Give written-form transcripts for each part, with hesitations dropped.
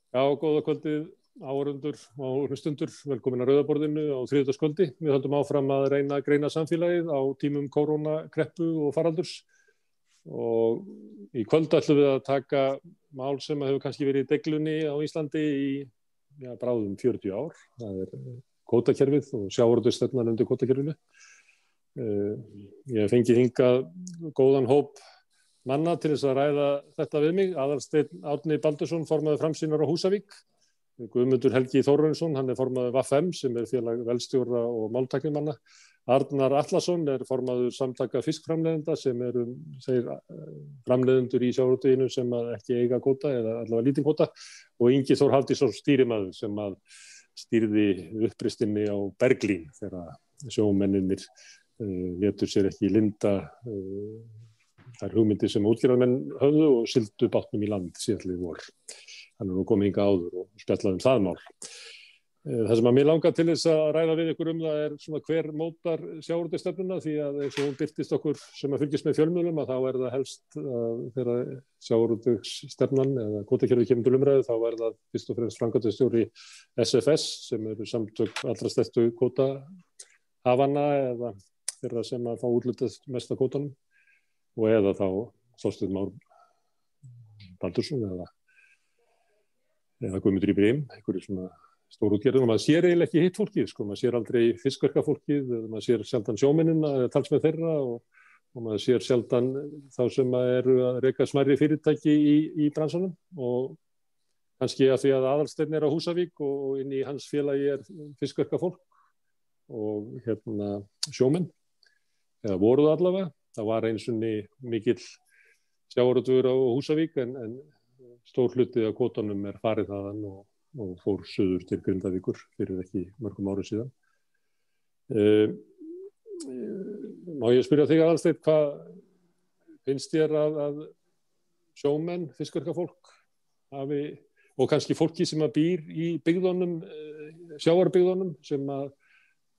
Já, góða kvöldið áhorfendur og hlustundur, velkomin að Rauðaborðinu á þriðjudagskvöldi. Við höldum áfram að reyna að greina samfélagið á tímum kórónukreppu og faraldurs. Og í kvöld ætlum við að taka mál sem hefur kannski verið í deiglunni á Íslandi í bráðum 40 ár. Það kvótakerfið og sjávarútvegsstefnan undir kvótakerfinu. Ég hef fengið hingað góðan hóp manna til þess að ræða þetta við mig. Aðalsteinn Árni Baldursson, formaður Framsýnar á Húsavík. Guðmundur Helgi Þórarinsson, hann formaður VFM sem félag velstjóra og máltæknimanna. Arnar Atlason formaður samtaka fiskframleiðenda sem segir framleiðendur í sjávarútveginu sem ekki eiga kvóta eða allavega lítinn kvóta. Og Ingi Þór Hafdísson stýrimaður sem stýrði uppristinni á Berglín þegar sjómennirnir létu sér ekki linda þær hugmyndir sem útgerðarmenn höfðu og sigldu bátnum í land síðastliðið vor. Hann nú komið hingað áður og spjallað það mál. Það sem mér langar til þess að ræða við ykkur það svona hver mótar sjávarútvegsstefnuna því að eins og hún birtist okkur sem fylgist með fjölmiðlum þá það helst þegar sjávarútvegsstefnan eða kvótakerfið kemur til umræðu þá það fyrst og fremst framkvæmdastjóri SFS sem samtök allra stærstu kvótahafanna eða þeirra sem fá úthlutað mest af kvótanum. Og eða þá Þorsteinn Már Baldursson eða Guðmundur Brím, einhverju svona stórútgerðum og maður sér eiginlega ekki hitt fólkið, maður sér aldrei fiskverkafólkið, maður sér sjaldan sjómennina eða talsmenn þeirra og maður sér sjaldan þá sem eru að reka smærri fyrirtæki í bransanum og kannski að því að Aðalsteinn á Húsavík og inn í hans félagi fiskverkafólk og sjómenn eða voruð allavega. Það var einsunni mikill sjávarútvegur á Húsavík en stór hluti af kvótanum farið þaðan og fór suður til Grindavíkur fyrir ekki mörgum árum síðan. Má ég spyrja þig Aðalsteinn, hvað finnst þér að sjómenn, fiskverkafólk hafi, og kannski fólki sem býr í byggðunum, sjávarbyggðunum sem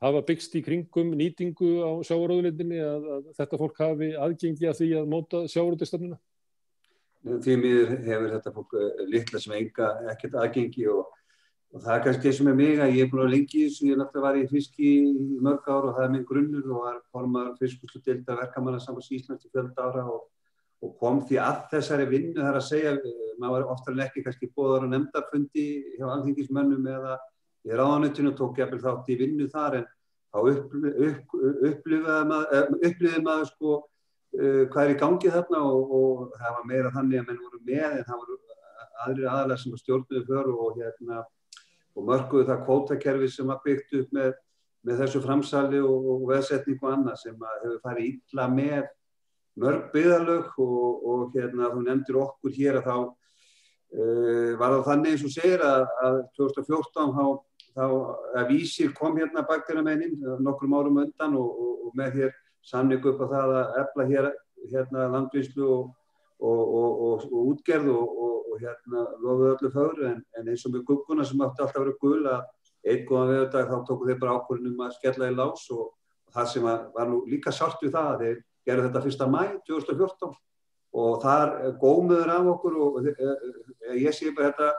hafa byggst í kringum nýtingu á sjávarauðlindinni að þetta fólk hafi aðgengi að því að móta sjávarútvegsstefnuna? Því miður hefur þetta fólk litla sem ekkert aðgengi og það kannski sem mig að ég búin að lengi þessu, ég náttúrulega var í fiski í mörg ár og það minn grunnur og var formaður fiskvinnsludeildar Verkamannasambands Íslands í fjölda ára og kom því að þessari vinnu þar að segja, maður var oftar en ekki kannski boðaður á nefndarfundi hjá alþingismönnum eða í ráðuneytinu tók jafnvel þátt í vinnu þar en þá upplifði maður hvað í gangi þarna og það var meira þannig að menn voru með en það voru aðrir aðalar sem stjórnuðu för og mörkuðu það kvótakerfi sem var byggt upp með þessu framsali og veðsetningu og annað sem hefur farið illa með mörg byggðarlög og þú nefndir okkur hér að þá var það þannig eins og segir að 2014 þá Vísir kom bakdyramegin nokkrum árum undan og með hér samning upp á það að efla hér landvinnslu og útgerð og lofuðu öllu fögru en eins og með gugguna sem átti alltaf að vera gul að einn góðan veðurdag þá tóku þeir bara ákvörðun að skella í lás og það sem var nú líka sárt við það að þeir gerðu þetta 1. maí 2014 og þar gómuður af okkur og ég sé bara þetta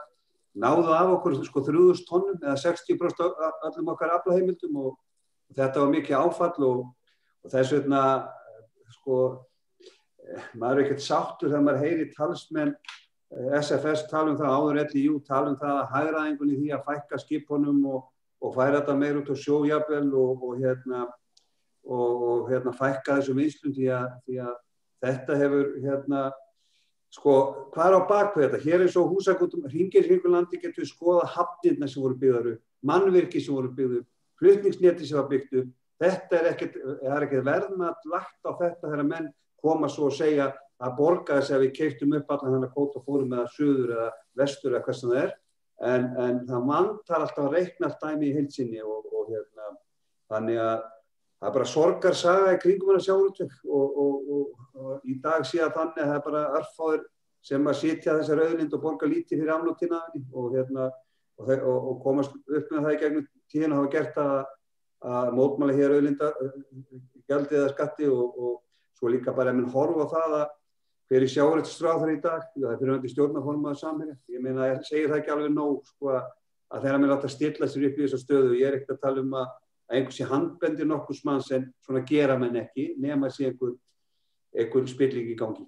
náðu af okkur 3.000 tonnum eða 60% af öllum okkar aflaheimildum og þetta var mikið áfall og þess vegna maður ekkert sáttur þegar maður heyri talsmenn SFS tala það áður LÍU tala það að hagræðingunni því að fækka skipunum og færa þetta meir út á sjó jafnvel og fækka þessum vinnslum því að þetta hefur hvað á bakvið þetta? Hér eins og Húsavík hringir kringum landi getum við skoða hafnirnar sem voru byggðar upp, mannvirki sem voru byggð upp, flutningsneti sem var byggt upp. Þetta ekkert verðmat lagt á þetta þegar menn koma svo að segja að borga þess að við keyptum upp allan þennan kvóta og fórum með það suður eða vestur eða hvað sem það en það vantar alltaf að reikna allt dæmi í heild sinni og þannig að það bara sorgarsaga í kringum að sjávarútveg og í dag sé að þannig að það bara örfáir sem að sitja þessar auðlind og borga lítið fyrir afnóttina og komast upp með það í gegnum tíðina hafa gert að mótmæla hér auðlinda gjaldi eða skatti og svo líka bara ef menn horfa á það að fyrir sjávarútvegsráðherra í dag, það er fyrir stjórnarformaður Samherja. Ég meina, ég segir það ekki alveg nóg, sko, að þegar mér láta stilla sér upp í þessa stöðu, ég er ekkert að tala að einhversi handbendi nokkurs manns en svona gera menn ekki, nema sé einhver spilling í gangi.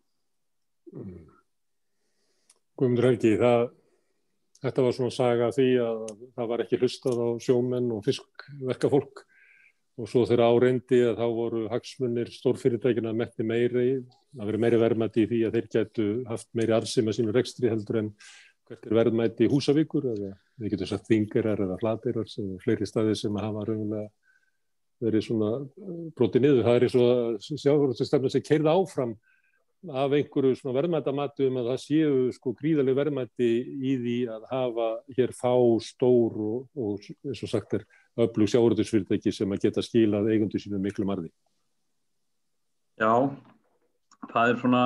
Guðmundur Helgi, þetta var svona saga af því að það var ekki hlustað á sjómenn og fiskverkafólk og svo þegar áreyndi að þá voru hagsmunir stórfyrirtækina metti meiri, það verið meiri verðmæti í því að þeir gætu haft meiri arðsemi að sínu rekstri heldur en hvert verðmæti Húsavíkur eða við getum sagt Þingeyrar eða Flateyrar og fleiri staðir sem hafa raunverulega verið svona brotið niður. Það er eins og sjávarútvegsstefna sem keyrði áfram af einhverju svona verðmætamati að það séu sko gríðarleg verðmæti í því að hafa hér fá stór og eins og sagt öflug sjávarútvegsfyrirtæki sem að geta skilað eigendum sínum miklum arði. Já, það svona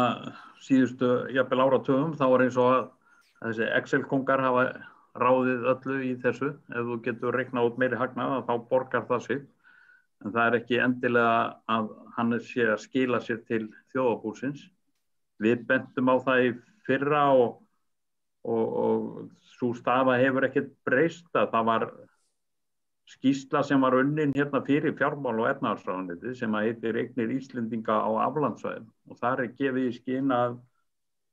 síðustu jafnvel áratugum, þá var eins og að þessi Excel-kongar hafa ráðið öllu í þessu. Ef þú getur reiknað út meiri hagnað, þá borgar það sig. En það er ekki endilega að hann sé að skila sér til þjóðarbúsins. Við bentum á það í fyrra og sú staða hefur ekkert breyst að það var skýrsla sem var unnin hérna fyrir fjármál- og efnahagsráðuneytið sem heitir Eignir Íslendinga á aflandssvæðum og þar er gefið í skyn að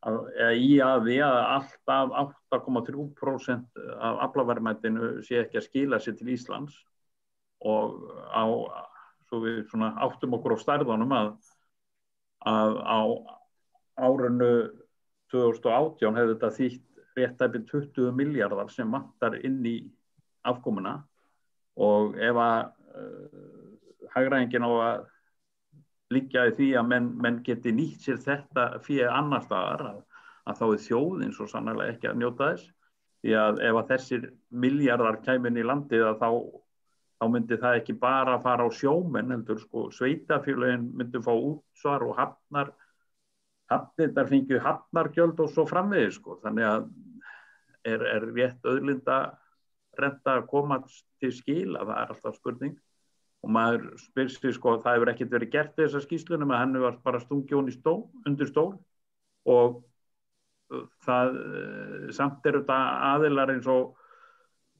alltaf 8,3% af aflaverðmætinu sé ekki að skila sér til Íslands og svo við svona áttum okkur á stærðunum að á árinu 2018 hefði þetta þýtt rétt tæpið 20 milljarðar sem vantar inn í afkomuna og ef hagræðingin á að liggja í því að menn geti nýtt sér þetta fyrir annar staðar að þá er þjóðin svo sannarlega ekki að njóta þess því að ef að þessir milljarðar kæmu inn í landið að þá myndi það ekki bara fara á sjómenn heldur sko sveitarfélögin myndi fá útsvar og hafnirnar fengju hafnargjöld og svo framvegis sko þannig að er rétt auðlindarenta að koma til skila, það er alltaf spurning og maður spyr sig sko það hefur ekkert verið gert í þessa skýrslunum að henni var bara stungið hún undir stól og það samt þetta aðilar eins og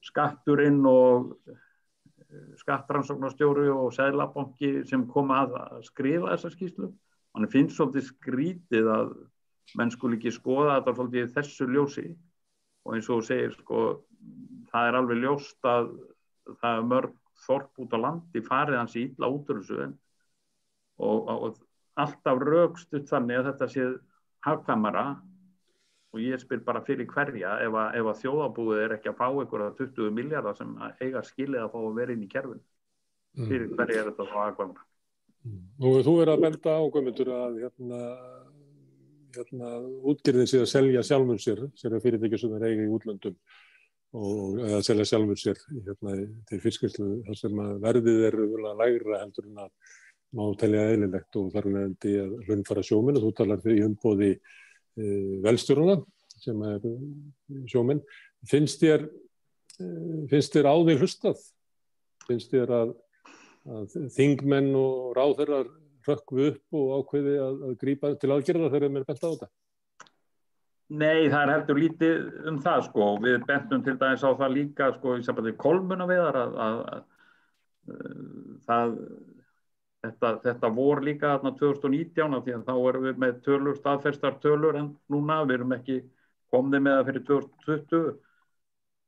skatturinn og skattrannsóknarstjóri og seðlabanki sem koma að skrifa þessa skýrslu. Manni finnst svolítið skrítið að menn skuli ekki skoða þetta svolítið í þessu ljósi og eins og þú segir sko það er alveg ljóst að það er mörg þorp út á landi farið hans illa út úr þessu og alltaf rökstutt þannig að þetta sé hagkvæmara og ég spyr bara fyrir hverja ef að þjóðarbúið er ekki að fá einhverja 20 milljarðar sem eiga skilið að fá að vera inn í kerfinu. Fyrir hverja er þetta þá hagkvæmara? Og þú að benda á Guðmundur að útgerðin sé að selja sjálfur sér fyrirtæki sem þeir eiga í útlöndum og að selja sjálfur sér til fiskvinnslu þar sem að verðið er lægra heldur en að má telja eðlilegt og þar með að hlunnfara sjómenn og þú talar fyrir í umboði velstjórana sem sjómenn. Finnst þér á þig hlustað? Finnst þér að þingmenn og ráðherrar hrökkvu upp og ákveði að grípa til aðgerða þegar þeir bent á þetta? Nei, það er heldur lítið það sko. Við bentum til dæmis á það líka sko í sambandi kolmunaveiðar þetta vor líka þarna 2019 því að þá erum við með tölur, staðfestar tölur en núna við erum ekki komnir með það fyrir 2020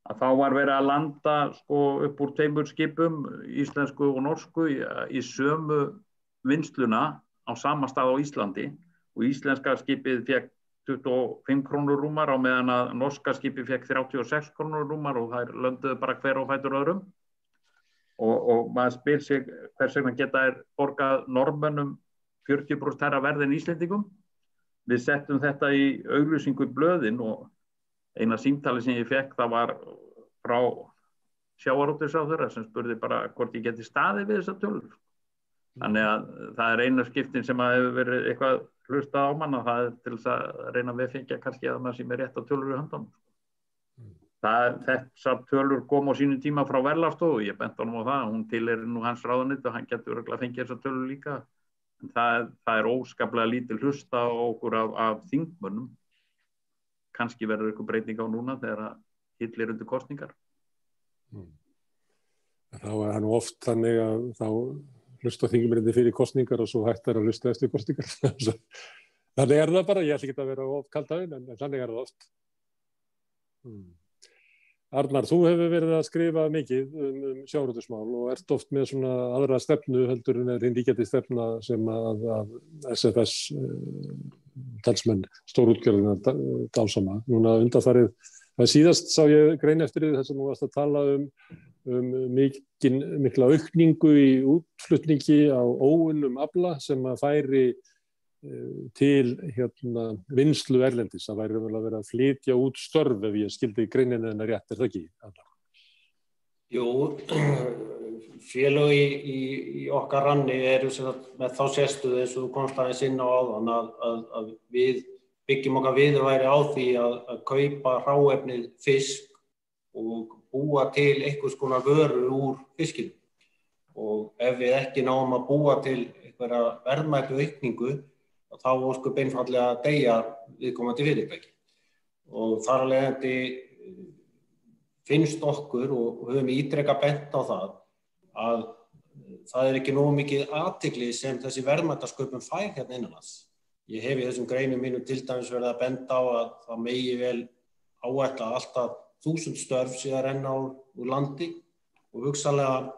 að þá var verið að landa sko upp úr 2 skipum, íslensku og norsku í sömu vinnsluna á sama stað á Íslandi og íslenska skipið fékk 25 krónur rúmar á meðan að norska skipið fékk 36 krónur rúmar og þær lönduðu bara hver á fætur öðrum og maður spyr sig hvers vegna geta borgað Norðmönnum 40% hærra verð en Íslendingum. Við settum þetta í auglýsingu í blöðin og eina símtali sem ég fékk það var frá sjávarútvegsráðherra sem spurði bara hvort ég geti staðið við þessa tölur. Þannig að það er eina skiptin sem að hefur verið eitthvað hlustað á mann og það er til þess að reyna að vefengja kannski að maður sem er rétt að tölur í höndunum. Þessar tölur kom á sínum tíma frá Verðlagsstofu og ég benti honum á það, hún tilheyrir nú hans ráðuneyti og hann getur örugglega fengið þessar tölur líka En það óskaplega lítil hlusta á okkur af þingmönnum. Kannski verður eitthvað breyting á núna þegar að hillir undir kosningar. Þá það nú oft þannig að þá hlusta þingmennirnir fyrir kosningar og svo hættar að hlusta eftir kosningar. Þannig það bara, ég ætla ekki að vera of kaldhæðin, en þannig það oft. Arnar, þú hefur verið að skrifa mikið sjávarútvegsmál og ert oft með svona aðra stefnu heldur en hinn ríkjandi stefna sem að SFS talsmenn stórútgerðina dásama. Núna undanfarið, það síðast sá ég grein eftir því þess að nú varst að tala mikla aukningu í útflutningi á óunnum afla sem að færi til vinnslu erlendis. Það væri vel að vera að flytja út störf ef ég skildi greinina hennar rétt, það ekki? Jú, félög í okkar ranni eru með þá sérstöðu eins og þú komst aðeins inn á áðan að við byggjum okkar viðurværi á því að kaupa hráefnið fisk og búa til einhvers konar vöru úr fiskinu. Og ef við ekki náum að búa til einhverja verðmætu aukningu, þá ósköp einfaldlega að deyja viðkomandi fyrirtæki. Og þar af leiðandi finnst okkur og höfum ítrekað bent á það að það ekki nógu mikið athygli sem þessi verðmætasköpun fær hérna innanlands. Ég hef í þessum greinum mínum til dæmis verið að benda á að það megi vel áætla alltaf 1000 störf sé að renna úr landi og hugsanlega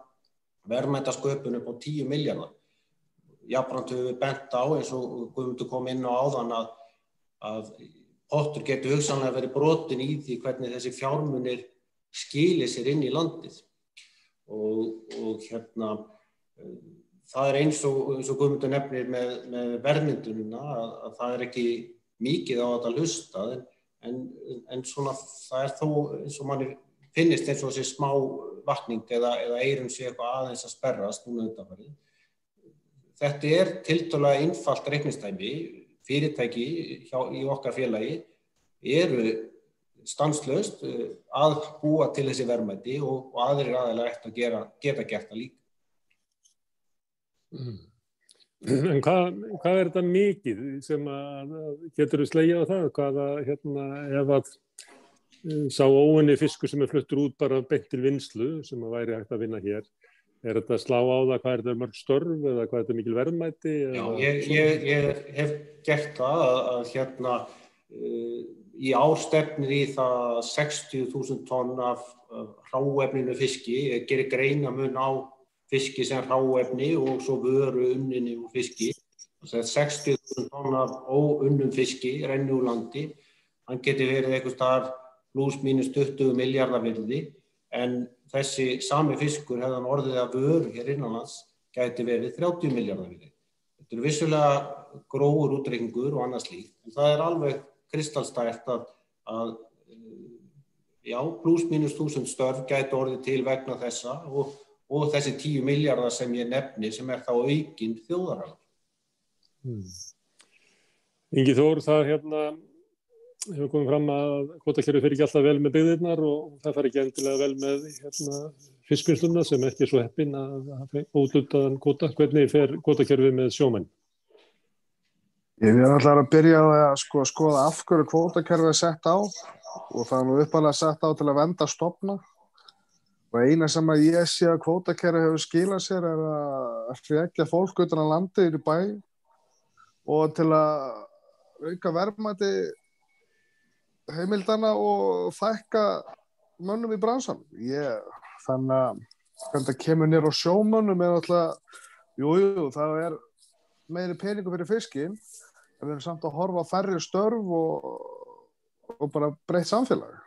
verðmætasköpun upp á 10 milljarða. Jafnframt höfum við bent á, eins og Guðmundur kom inn á áðan, að pottur getur hugsanlega verið brotinn í því hvernig þessi fjármunir skili sér inn í landið. Og það eins og Guðmundur nefnir með verðmyndunina, að það ekki mikið á þetta hlustað, en svona það þó eins og manni finnist eins og þessi smá vakning eða eyrun sé eitthvað aðeins að sperrast núna undanfarið. Þetta tiltölulega einfalt reikningsdæmi. Fyrirtæki í okkar félagi eru stanslaust að búa til þessi verðmæti og aðrir aðilar ættu að geta gert það líka. En hvað þetta mikið sem að getur þú slegið á það? Hvaða, ef að sá óunni fiskur sem fluttur út bara beint til vinnslu sem að væri hægt að vinna hér, þetta slá á það hvað þetta mörg störf eða hvað þetta mikil verðmæti? Já, ég hef gert það að í ár stefnir í það 60.000 tonn af hráefninu fiski. Ég gerir greinamun á fiski sem hráefni og svo vöru unninni úr fiski. 60.000 tonn af óunnum fiski renni úr landi. Hann geti verið einhvers staðar pluss mínus 20 milljarða virði, en þessi sami fiskur hefði hann orðið að vöru hér innanlands gæti verið 30 milljarða virði. Þetta vissulega grófur útreikningur og annað slíkt, en það alveg kristalstært að pluss mínus 1000 störf gæti orðið til vegna þessa og þessi 10 milljarða sem ég nefni sem þá aukinn þjóðarhagur. Ingi Þór, það hefur komið fram að kvótakerfið fer ekki alltaf vel með byggðirnar og það fer ekki endilega vel með fiskvinnsluna sem ekki svo heppin að úthlutaðan kvóta. Hvernig fer kvótakerfið með sjómenn? Ég vil alltaf að byrja á að skoða af hverju kvótakerfið sett á og það nú uppalega sett á til að vernda stofna. Og eina sem að ég sé að kvótakerfið hefur skilað sér að hrekja fólk utan að landi í bæ og til að auka verðmæti heimildana og fækka mönnum í bransanum. Þannig að hvernig það kemur niður á sjómönnum alltaf, það meiri peningur fyrir fiskinn, en við erum samt að horfa á færri störf og bara breytt samfélag.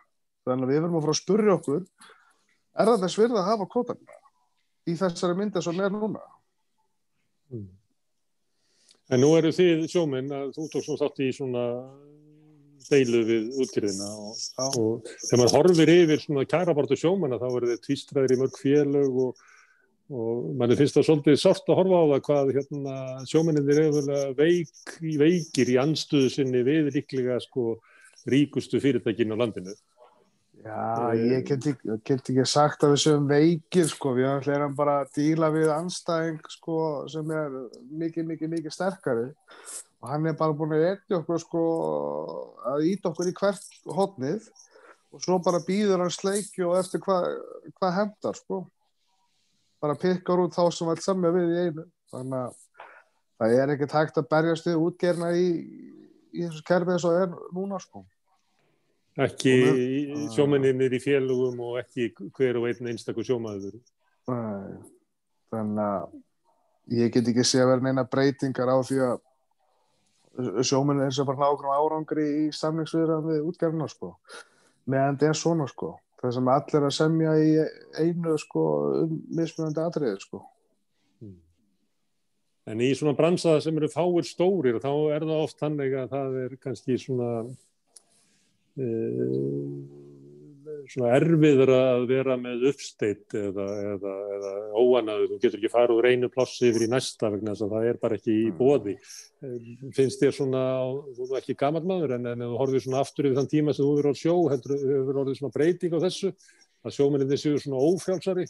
Þannig að við verðum að fara að spyrja okkur, það þess virði að hafa kvótana í þessari myndi sem núna? En nú eru þið sjómenn að þú tókst þátt í svona deilu við útgerðina og þegar maður horfir yfir svona kjarabaráttu sjómanna þá eru þeir tvístraðir í mörg félög og manni finnst það svolítið sárt að horfa á það hvað sjómennirnir eru veikir í andstöðu sinni við líklega ríkustu fyrirtækin á landinu. Já, ég get ekki sagt að við séum veikir, sko. Við erum bara að díla við andstæðing, sko, sem mikið sterkari. Og hann bara búinn að etja okkur, sko, að íta okkur í hvert hornið. Og svo bara býður hann sleikju og eftir hvað hentar, sko. Bara pikkar út þá sem allt semja við í einu. Þannig að það ekkert hægt að berjast við útgerðina í þessu kerfi eins og er núna, sko. Ekki sjómennirnir í félögum og ekki hver og einn einstakur sjómaður. Nei, þannig að ég get ekki sé að vera neina breytingar á því að sjómennir eins og bara nákvæm árangri í samningsviðræðum við útgerðina, sko. Meðan þetta svona, sko. Það sem allir að semja í einu, sko, mismunandi atriði, sko. En í svona bransa sem eru fáir stórir, þá það oft þannig að það kannski svona erfiðar að vera með uppsteyt eða óanaður. Þú getur ekki farið úr einu plássi yfir í næsta vegna þess að það bara ekki í boði. Finnst þér svona, þú ekki gamall maður, en ef þú horfir svona aftur yfir þann tíma sem þú verður á sjó, hefur orðið svona breyting á þessu, að sjómennirnir séu svona ófrjálsari?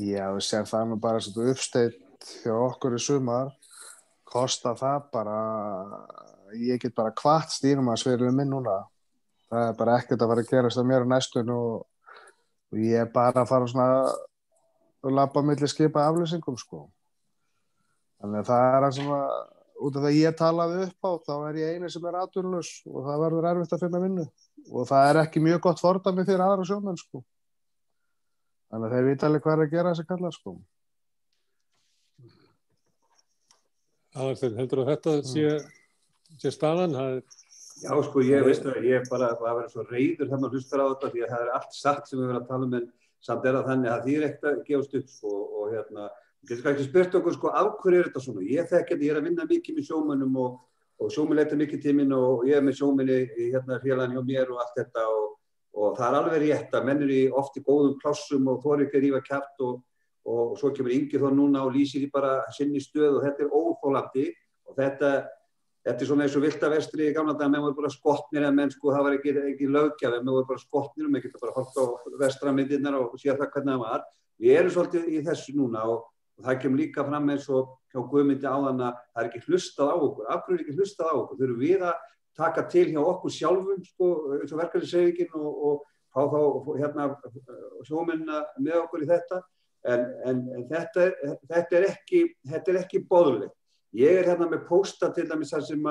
Já, við séum það nú bara svona uppsteyt hjá okkur í sumar, kosta það bara, ég get bara hvatt stýrumannsferilinn minn núna. Það bara ekkert að fara að gerast á mér á næstun og ég bara að fara svona að labba milli skipa afleysingum, sko. Þannig að það það sem að, út af það ég talaði upp á, þá ég eini sem atvinnulaus og það verður erfitt að finna vinnu. Og það ekki mjög gott fordæmi fyrir aðra sjómenn, sko. Þannig að þeir vita alveg hvað að gera þessi kallar, sko. Aðalsteinn, heldur að þetta sé staðan? Já, sko, ég veist að ég bara að vera svo reiður þegar maður hlustar á þetta því að það allt satt sem við verðum að tala um en samt það þannig að því ekkert að gefast upp, sko, og getur kannski spurt okkur, sko, af hverju þetta svona? Ég þekki þetta, ég að vinna mikið með sjómönnum og sjómenn leita mikið til mín og ég með sjómenni í félaginu hjá mér og allt þetta og það alveg rétt að menn oft í góðum plássum og þori ekki að rífa kjaft og svo kemur Ingi þá núna og lýsir í bara sinni stöð og þetta óþolandi og þetta svona eins og viltavestri í gamla daga, menn voru bara skotnir en menn, sko, það var ekki löggjafi, menn voru bara skotnir og menn geta bara horft á vestramyndirnar og séð það hvernig það var. Við erum svolítið í þessu núna og það kemur líka fram eins og hjá Guðmundi áðan að það ekki hlustað á okkur. Af hverju ekki hlustað á okkur? Þurfum við að taka til hjá okkur sjálfum, sko, eins og verkalýðshreyfingin og fá þá sjómennina með okkur í þetta. En þetta ekki boðlegt. Ég með pósta til dæmis þar sem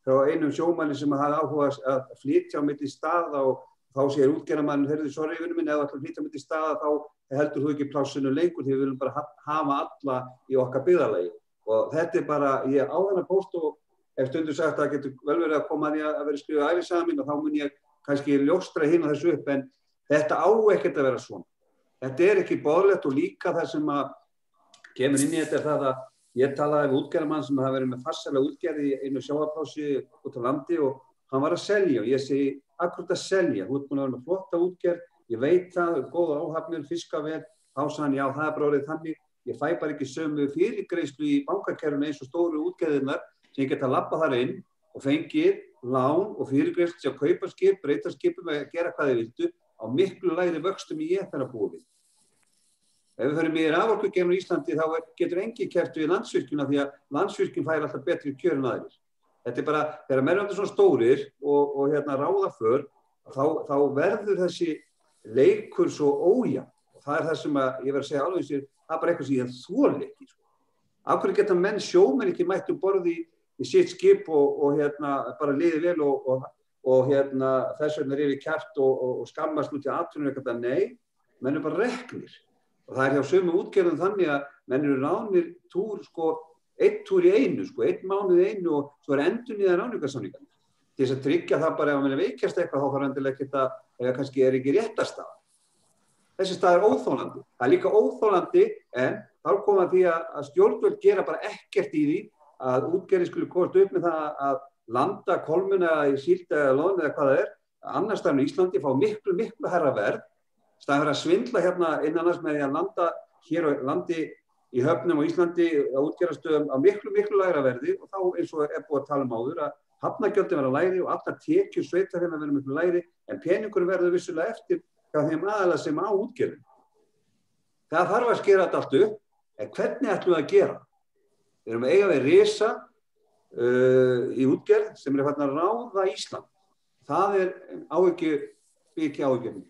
frá einum sjómanni sem hafði áhuga að flytja á milli staða og þá segir útgerðarmaðurinn, heyrðu, sorry, vinur minn, ef þú ætlar að flytja á milli staða þá heldur þú ekki plássinu lengur því við viljum bara hafa alla í okkar byggðarlagi. Og þetta bara, ég á þennan póst og ef stundur sagt að það getur vel verið að koma að því að vera skrifað ævisaga mín og þá mun ég kannski ljóstra hinn og þessu upp en þetta á ekkert að vera svona. Þetta ekki boðlegt og líka það sem að kemur inn í þetta það að ég talaði við útgerðarmann sem hafi verið með farsælega útgerð í einu sjávarplássi út á landi og hann var að selja og ég segi, akkurat að selja, þú ert búin að vera með flotta útgerð, ég veit það, góða áhafnir, fiska vel, þá sagði hann, já, það bara orðið þannig, ég fæ bara ekki sömu fyrirgreiðslu í bankakerfinu eins og stóru útgerðirnar sem ég geta labbað þar inn og fengið lán og fyrirgreiðslu til að kaupa skip, breyta skipum að gera hvað þið vildu á miklu lægri vöxtum í ég þar að búa við. Ef við förum í raforkugeimur í Íslandi þá getur engi keppt við Landsvirkjun því að Landsvirkjun fær alltaf betri kjör en aðrir. Þetta bara, þegar menn eru svona stórir og ráða för, þá verður þessi leikur svo ójafn. Og það það sem að, ég verð að segja alveg sér, það bara eitthvað sem ég þoli ekki. Sko. Af hverju geta menn sjómenn ekki mætt borði í sitt skip og bara liði vel og þess vegna yfir kjaft og skammast út í atvinnum eitthvað, nei, menn bara reknir. Og það hjá sömu útgerðum þannig að menn eru ránir túr, sko, einn túr í einu, sko, einn mánuð í einu og svo endurnýjaðar ráðningarsamningar. Til þess að tryggja það bara ef mann veikjast eitthvað þá þarf endilega ekki að, eða kannski ekki réttarstaða. Þessi stað óþolandi. Það líka óþolandi en þá koma því að stjórnvöld gera bara ekkert í því að útgerðin skuli komast upp með það að landa kolmuna í síld eða loðnu eða hvað það annars staðar í Íslandi fá miklu hærra verð. Það að svindla innanlands með því að landa hér á landi í höfnum á Íslandi á útgerðarstöðum á miklu lægra verði og þá eins og búið að tala áður að hafnargjöldin verða lægri og allar tekjur sveitarfélaga verða miklu lægri, en peningur verður vissulega eftir hjá þeim aðila sem á útgerðin. Það þarf að skera þetta allt upp, en hvernig ætlum við að gera? Við erum að eiga við risa í útgerð sem farin að ráða Ísland. Það ekki áhyggjum.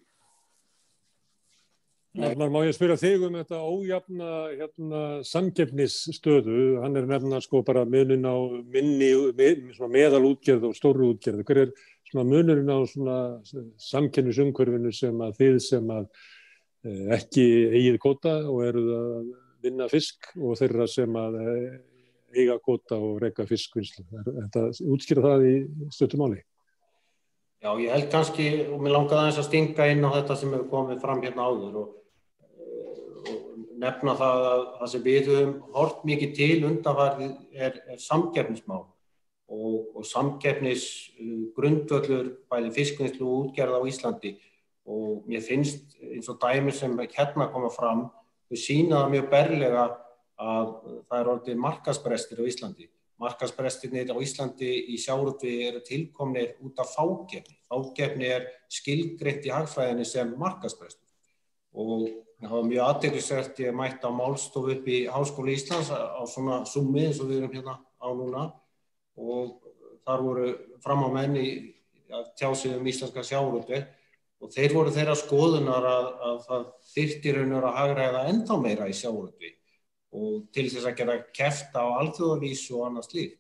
Arnar, má ég spyrja þig þetta ójafna samkeppnisstöðu, hann nefna bara muninn á meðalútgerð og stóru útgerð. Hver svona munurinn á svona samkeppnisumhverfinu sem að þið sem að ekki eigið kvóta og eruð að vinna fisk og þeirra sem að eiga kvóta og reka fiskvinnslu? Þetta útskýra það í stuttu máli? Já, ég held kannski, og mér langaði aðeins að stinga inn á þetta sem hefur komið fram hérna áður og nefna það að það sem við höfum horft mikið til undanfarið er samkeppnismál og samkeppnisgrundvöllur bæði fiskvinnslu og útgerð á Íslandi, og mér finnst eins og dæmi sem hérna koma fram, þau sýna það mjög berlega að það er orðið markaðsbrestir á Íslandi. Markaðsbrestirnir á Íslandi í sjávarútvegi eru tilkomnir út af fákeppni. Fákeppni er skilgreint í hagfræðinni sem markaðsbrestur. Og það var mjög athyglisvert, ég mætti á málstofu upp í Háskóla Íslands á svona Zoom-i eins og við erum hérna á núna, og þar voru framámenn að tjá sig íslenska sjávarútveg, og þeir voru þeirra skoðunar að það þyrfti raunar að hagræða ennþá meira í sjávarútvegi og til þess að gera keppt á alþjóðavísu og annað slíkt.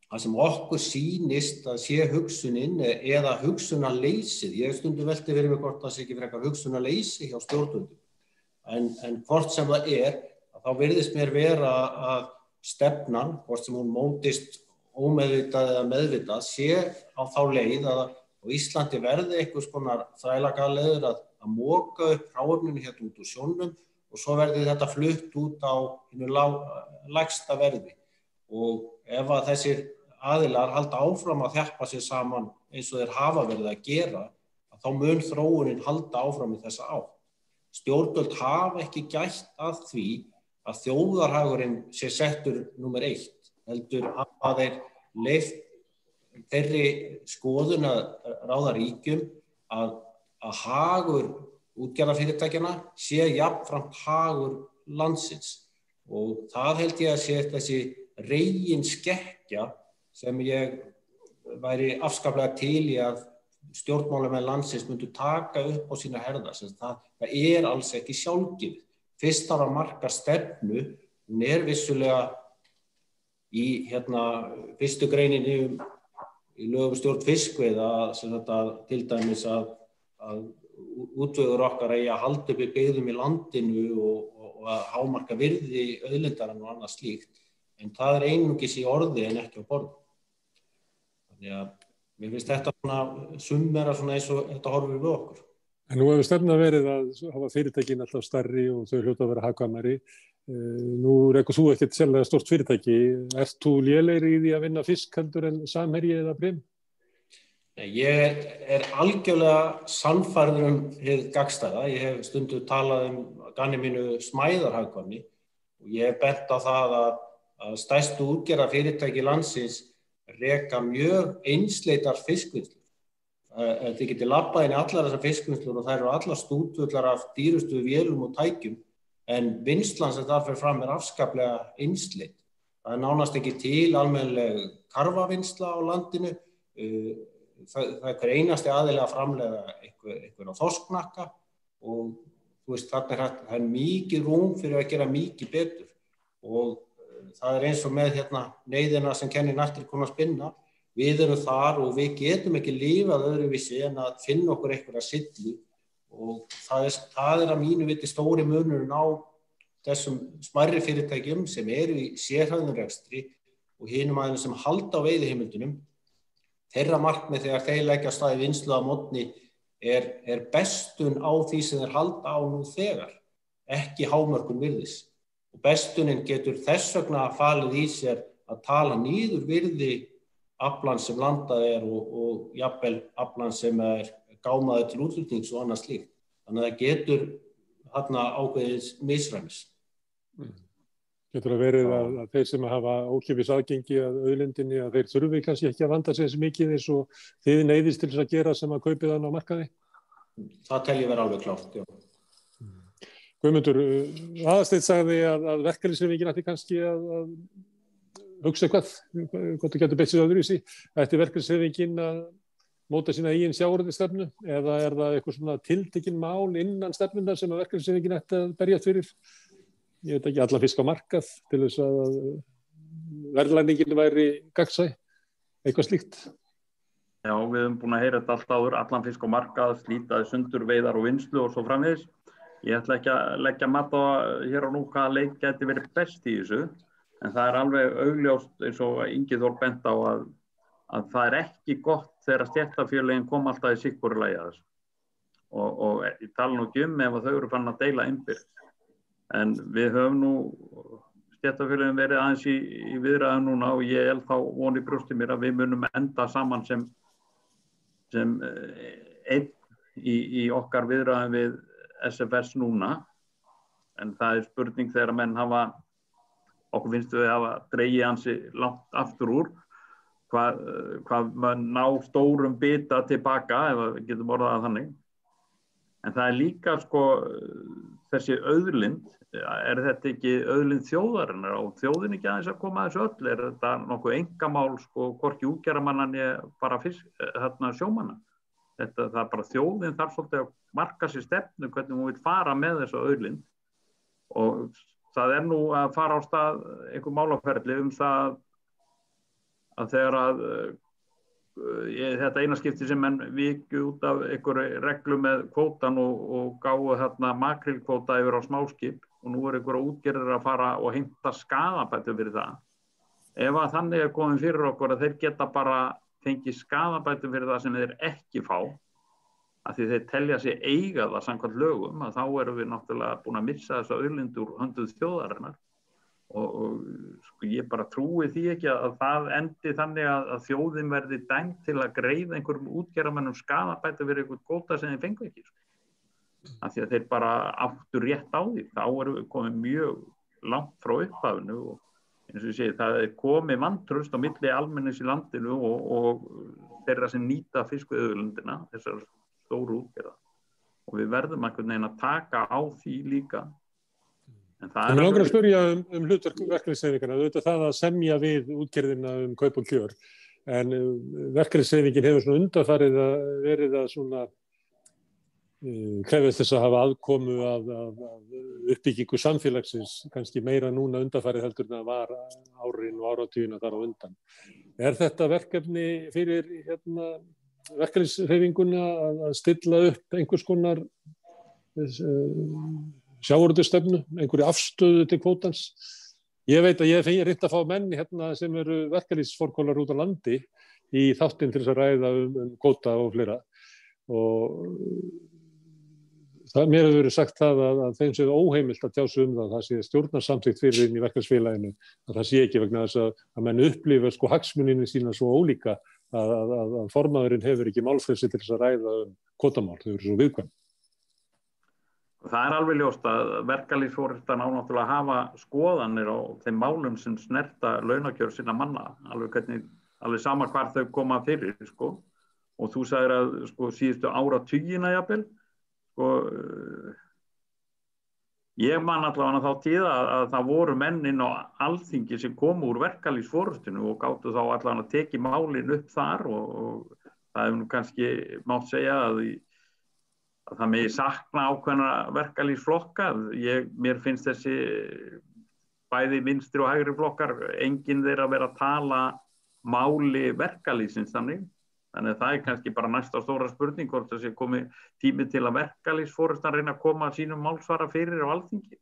Það sem okkur sýnist að sé hugsunin eða hugsunarleysið, ég stundum velti fyrir mig hvort það sé ekki frekar hugsunarleysi hjá stjórnvöldum, en hvort sem það þá virðist mér vera að stefnan, hvort sem hún mótist ómeðvitað eða meðvitað, sé á þá leið að á Íslandi verði einhvers konar þrælagalegur að moka upp hráefninu hérna út úr sjónum, og svo verði þetta flutt út á hinu lægsta verði. Og ef að þessir aðilar halda áfram að þjappa sér saman eins og þeir hafa verið að gera, þá mun þróunin halda áfram í þessa átt. Stjórnvöld hafa ekki gætt að því að þjóðarhagurinn sé settur númer 1, heldur hafa þeir leyft þeirri skoðun að ráða ríkjum að hagur útgerðarfyrirtækjanna sé jafnframt hagur landsins, og það held ég að sé þessi reginskekkja sem ég væri afskaplega til í að stjórnmálamenn landsins myndu taka upp á sína herðar. Það er alls ekki sjálfgefið. Fyrst þarf að marka stefnu, hún er vissulega í fyrstu greininni í lögum stjórn fiskveiða til dæmis að útvegur okkar eigi að halda upp í byggðum í landinu og að hámarka virði auðlindarinnar og annað slíkt, en það er einungis í orði en ekki á borði. Þannig að mér finnst þetta summera eins og þetta horfir við okkur. En nú hefur stefna verið að hafa fyrirtækin alltaf stærri og þau hljóta að vera hagkvæmari. Nú rekur þú ekkert sérlega stórt fyrirtæki. Ert þú lélegri í því að vinna fisk heldur en Samherji eða Brim? Ég er algjörlega sannfærður hið gagnstæða. Ég hef stundum talað ganni mínu smæðarhagkvæmni, og ég hef bent á það að stærstu útgerðarfyrirtæki landsins reka mjög einsleitar fiskvinnslur. Þið getið labbað inn í allar þessar fiskvinnslur og þær eru allar stútfullar af dýrustu vélum og tækjum, en vinnslan sem þar fer fram afskaplega einsleit. Það er nánast ekki til almennileg karfavinnsla á landinu. Það er hver einasti aðili að framleiða einhverja þorsknakka, og þarna er mikið rúm fyrir að gera mikið betur, og það er eins og með neyðina sem kennir næstir konar spinna. Við erum þar og við getum ekki lifað öðruvísi en að finna okkur einhverja sillu, og það er að mínu viti stóri munurinn á þessum smærri fyrirtækjum sem eru í sérhæfðum rekstri og hinum aðeins sem halda á veiðiheimildunum. Þeirra markmið þegar þeir leggja af stað í vinnslu á mótni er bestun á því sem þeir halda á nú þegar, ekki hámörkun virðis. Og bestunin getur þess vegna falið í sér að tala niður virði aflans sem landað og jafnvel aflans sem gámaður til útflutnings og annað slíkt. Þannig að það getur ákveðið misræmis. Getur að verið að þeir sem hafa ókeypis aðgengi að auðlindinni að þeir þurfi kannski ekki að vanda sig þessi mikið eins og þið neyðist til þess að gera sem að kaupið hann á markaði? Það tel ég vera alveg klárt, já. Guðmundur, Aðalsteinn sagði að verkalýðshreyfingin ætti kannski að hugsa eitthvað, hvort þú getur beitt sér öðruvísi. Ætti verkalýðshreyfingin að móta sína eigin sjávarútvegsstefnu eða er það eitthvað svona tiltekin mál innan stefnunnar sem að verkalýðshreyfingin ætti að berjast fyrir? Ég veit ekki, allan fisk á markað til þess að verðlagningin væri gagnsæ, eitthvað slíkt. Já, við höfum búin að heyra þetta allt áður, allan fisk á markað, slítaði sundur, veiðar og vinnslu og svo framvegis. Ég ætla ekki að leggja mat á hér og nú hvaða leik geti verið best í þessu, en það er alveg augljóst eins og Ingi Þór bent á að það er ekki gott þegar stéttarfélögin koma alltaf í sikkoru lagi að þessu. Og ég tala nú ekki ef þau eru fann að deila innbyrðis. En við höfum nú stéttarfélögin verið aðeins í viðræðum núna og ég held þá von í brjósti mér að við munum enda saman sem einn í okkar viðræðum við SFS núna. En það er spurning þegar menn okkur finnst við hafa dregið ansi langt aftur úr hvað mann ná stórum bita tilbaka, ef við getum orðað það þannig. En það er líka þessi auðlind, er þetta ekki auðlind þjóðarinnar og þjóðin ekki aðeins að koma að þessu öll? Er þetta nokkuð einkamál, hvorki útgerðarmanna né bara sjómanna? Það er bara þjóðin þarf svolítið að marka sér stefnu hvernig hún vil fara með þessu auðlind og það er nú að fara á stað einhver málaferli það að þegar þetta eina skipti sem menn vikju út af einhverju reglu með kvótan og gáfu makrílkvóta yfir á smáskip og nú einhverja útgerðir að fara og heimta skaðabætur fyrir það. Ef að þannig er komin fyrir okkur að þeir geta bara fengið skaðabætur fyrir það sem þeir ekki fá, af því þeir telja sig eiga það samkvæmt lögum, að þá erum við náttúrulega búin að missa þessa auðlind úr höndum þjóðarinnar. Og ég bara trúi því ekki að það endi þannig að þjóðin verði dæmt til að greiða einhverjum útgerðarmönnum skaðabætur fyrir einhvern kvóta sem þeir fengu ekki. Af því að þeir bara áttu rétt á því. Þá erum við komið mjög langt frá upphafinu og eins og ég segi, það er komið vantraust á milli almennings í landinu og þeirra sem nýta fiskveiðiauðlindina, þessar stóru útgerða. Og við verðum einhvern veginn að taka á því líka. Ég vil langar að spyrja hlutverk verkalýðshreyfinganna, auðvitað það að semja við útgerðina kaup og kjör, en verkalýðshreyfingin hefur undanfarið verið að krefjast þess að hafa aðkomu að uppbyggingu samfélagsins, kannski meira núna undanfarið heldur en það var árin og áratugina þar á undan. Er þetta verkefni fyrir verkalýðshreyfinguna að stilla upp einhvers konar sjávarútvegsstefnu, einhverju afstöðu til kvótans? Ég veit að ég hef reynt að fá menn sem eru verkalýðsforkólar út á landi í þáttinn til þess að ræða kvóta og fleira og mér hefur verið sagt það að þeim séu óheimilt að tjá sig það sé stjórnarsamþykkt fyrir inn í verkalýðsfélaginu, að það sé ekki vegna þess að menn upplifa hagsmunina sína svo ólíka að formaðurinn hefur ekki málfrelsi til þess að ræða kvótamál, þau eru svo viðkvæm. Það er alveg ljóst að verkalýðsforystan á náttúrulega að hafa skoðanir á þeim málum sem snerta launakjör sinna manna, alveg sama hvar þau koma fyrir, og þú sagðir að síðustu áratugina jafnvel, ég man allavega þá tíð að það voru menn inn á Alþingi sem komu úr verkalýðsforystinu og gátu þá allavega að teki málin upp þar og það hefur nú kannski mátt segja að það megi sakna ákveðna verkalýðsflokka. Mér finnst þessi bæði vinstri og hægri flokkar, enginn þeirra vera að tala máli verkalýðsins þannig. Þannig að það er kannski bara næsta stóra spurning hvort það sé komið tími til að verkalýðsforystan reyna að koma sínum málsvara fyrir á Alþingi.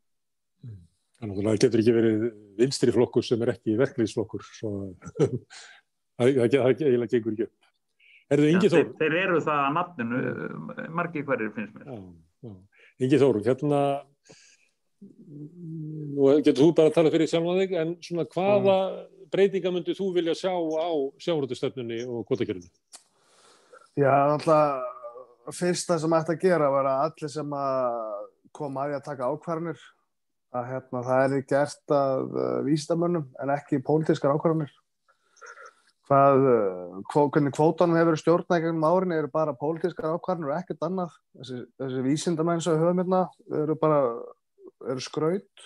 Þannig að það getur ekki verið vinstri flokkur sem ekki verkalýðsflokkur. Það eiginlega gengur ekki upp. Ingi Þór. Þeir eru það að nafninu, margir hverjir finnst mér. Já. Ingi Þór, nú getur þú bara að tala fyrir sjálfan þig, en hvaða breytinga myndir þú vilja sjá á sjávarútvegsstefnunni og kvótakerfinu? Já, alltaf fyrsta sem ætti að gera var að allir sem að koma að því að taka ákvarðanir að það gert að vísindamönnum en ekki pólitískar ákvarðanir. Hvernig kvótanum hefur verið stjórnað gegnum árin eru bara pólitískar ákvarðanir og ekkert annað. Þessi vísindamenn sem við höfum hérna eru skraut.